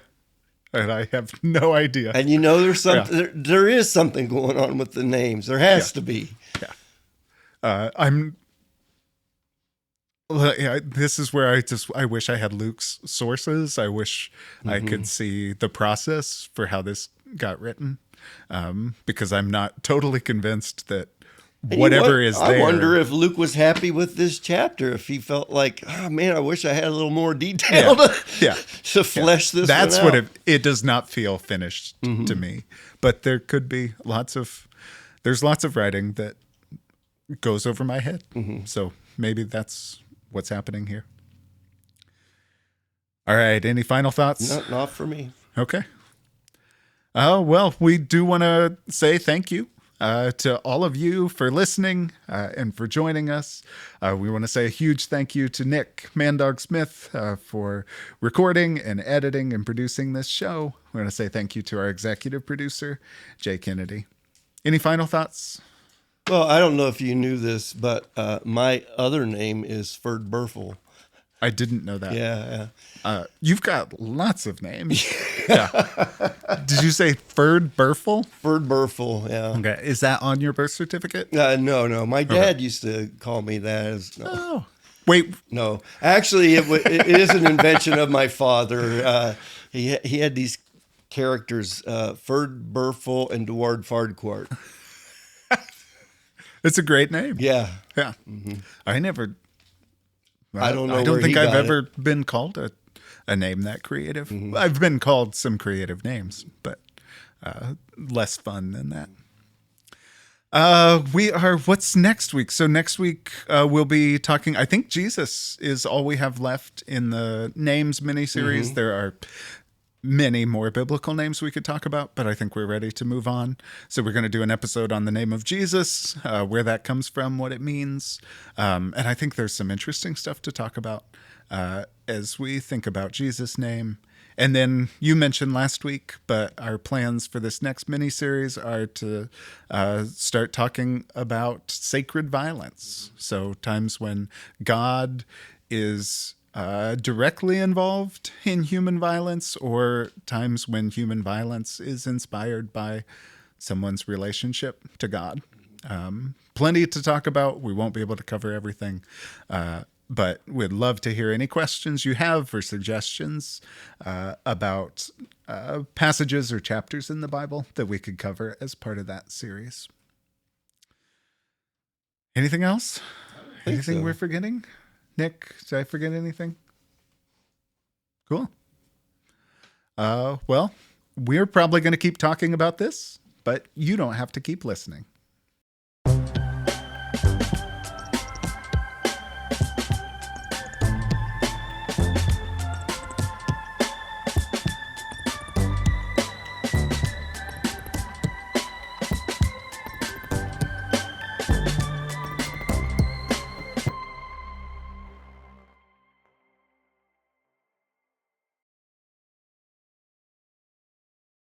[SPEAKER 2] And I have no idea.
[SPEAKER 1] And there's something, there is something going on with the names. There has to be.
[SPEAKER 2] Yeah. This is where I wish I had Luke's sources. I wish I could see the process for how this got written, because I'm not totally convinced that whatever is there.
[SPEAKER 1] I wonder if Luke was happy with this chapter, if he felt like, oh man, I wish I had a little more detail to flesh this
[SPEAKER 2] That's
[SPEAKER 1] one out.
[SPEAKER 2] what it does not feel finished to me. But there could be there's lots of writing that goes over my head. So maybe that's what's happening here. All right. Any final thoughts?
[SPEAKER 1] Not for me.
[SPEAKER 2] Okay. Well, we do want to say thank you to all of you for listening and for joining us. We want to say a huge thank you to Nick Mandog Smith for recording and editing and producing this show. We want to say thank you to our executive producer, Jay Kennedy. Any final thoughts?
[SPEAKER 1] Well, I don't know if you knew this, but my other name is Ferd Burfel.
[SPEAKER 2] I didn't know that.
[SPEAKER 1] Yeah.
[SPEAKER 2] You've got lots of names. Did you say Ferd Burfel?
[SPEAKER 1] Ferd Burfel, yeah.
[SPEAKER 2] Okay. Is that on your birth certificate?
[SPEAKER 1] No. My dad used to call me that.
[SPEAKER 2] Oh. Wait.
[SPEAKER 1] No. Actually, it is an invention of my father. He had these characters, Ferd Burfel and Duard Fardquart.
[SPEAKER 2] It's a great name.
[SPEAKER 1] Yeah.
[SPEAKER 2] Yeah. I don't know. I don't think I've ever been called a name that creative. I've been called some creative names, but less fun than that. What's next week? So next week we'll be talking, I think Jesus is all we have left in the names miniseries. There are many more biblical names we could talk about, but I think we're ready to move on. So we're going to do an episode on the name of Jesus, where that comes from, what it means. And I think there's some interesting stuff to talk about as we think about Jesus' name. And then you mentioned last week, but our plans for this next miniseries are to start talking about sacred violence. So times when God is directly involved in human violence, or times when human violence is inspired by someone's relationship to God. Plenty to talk about. We won't be able to cover everything, but we'd love to hear any questions you have or suggestions about passages or chapters in the Bible that we could cover as part of that series. Anything else? Anything we're forgetting? Nick, did I forget anything? Cool. Well, we're probably going to keep talking about this, but you don't have to keep listening.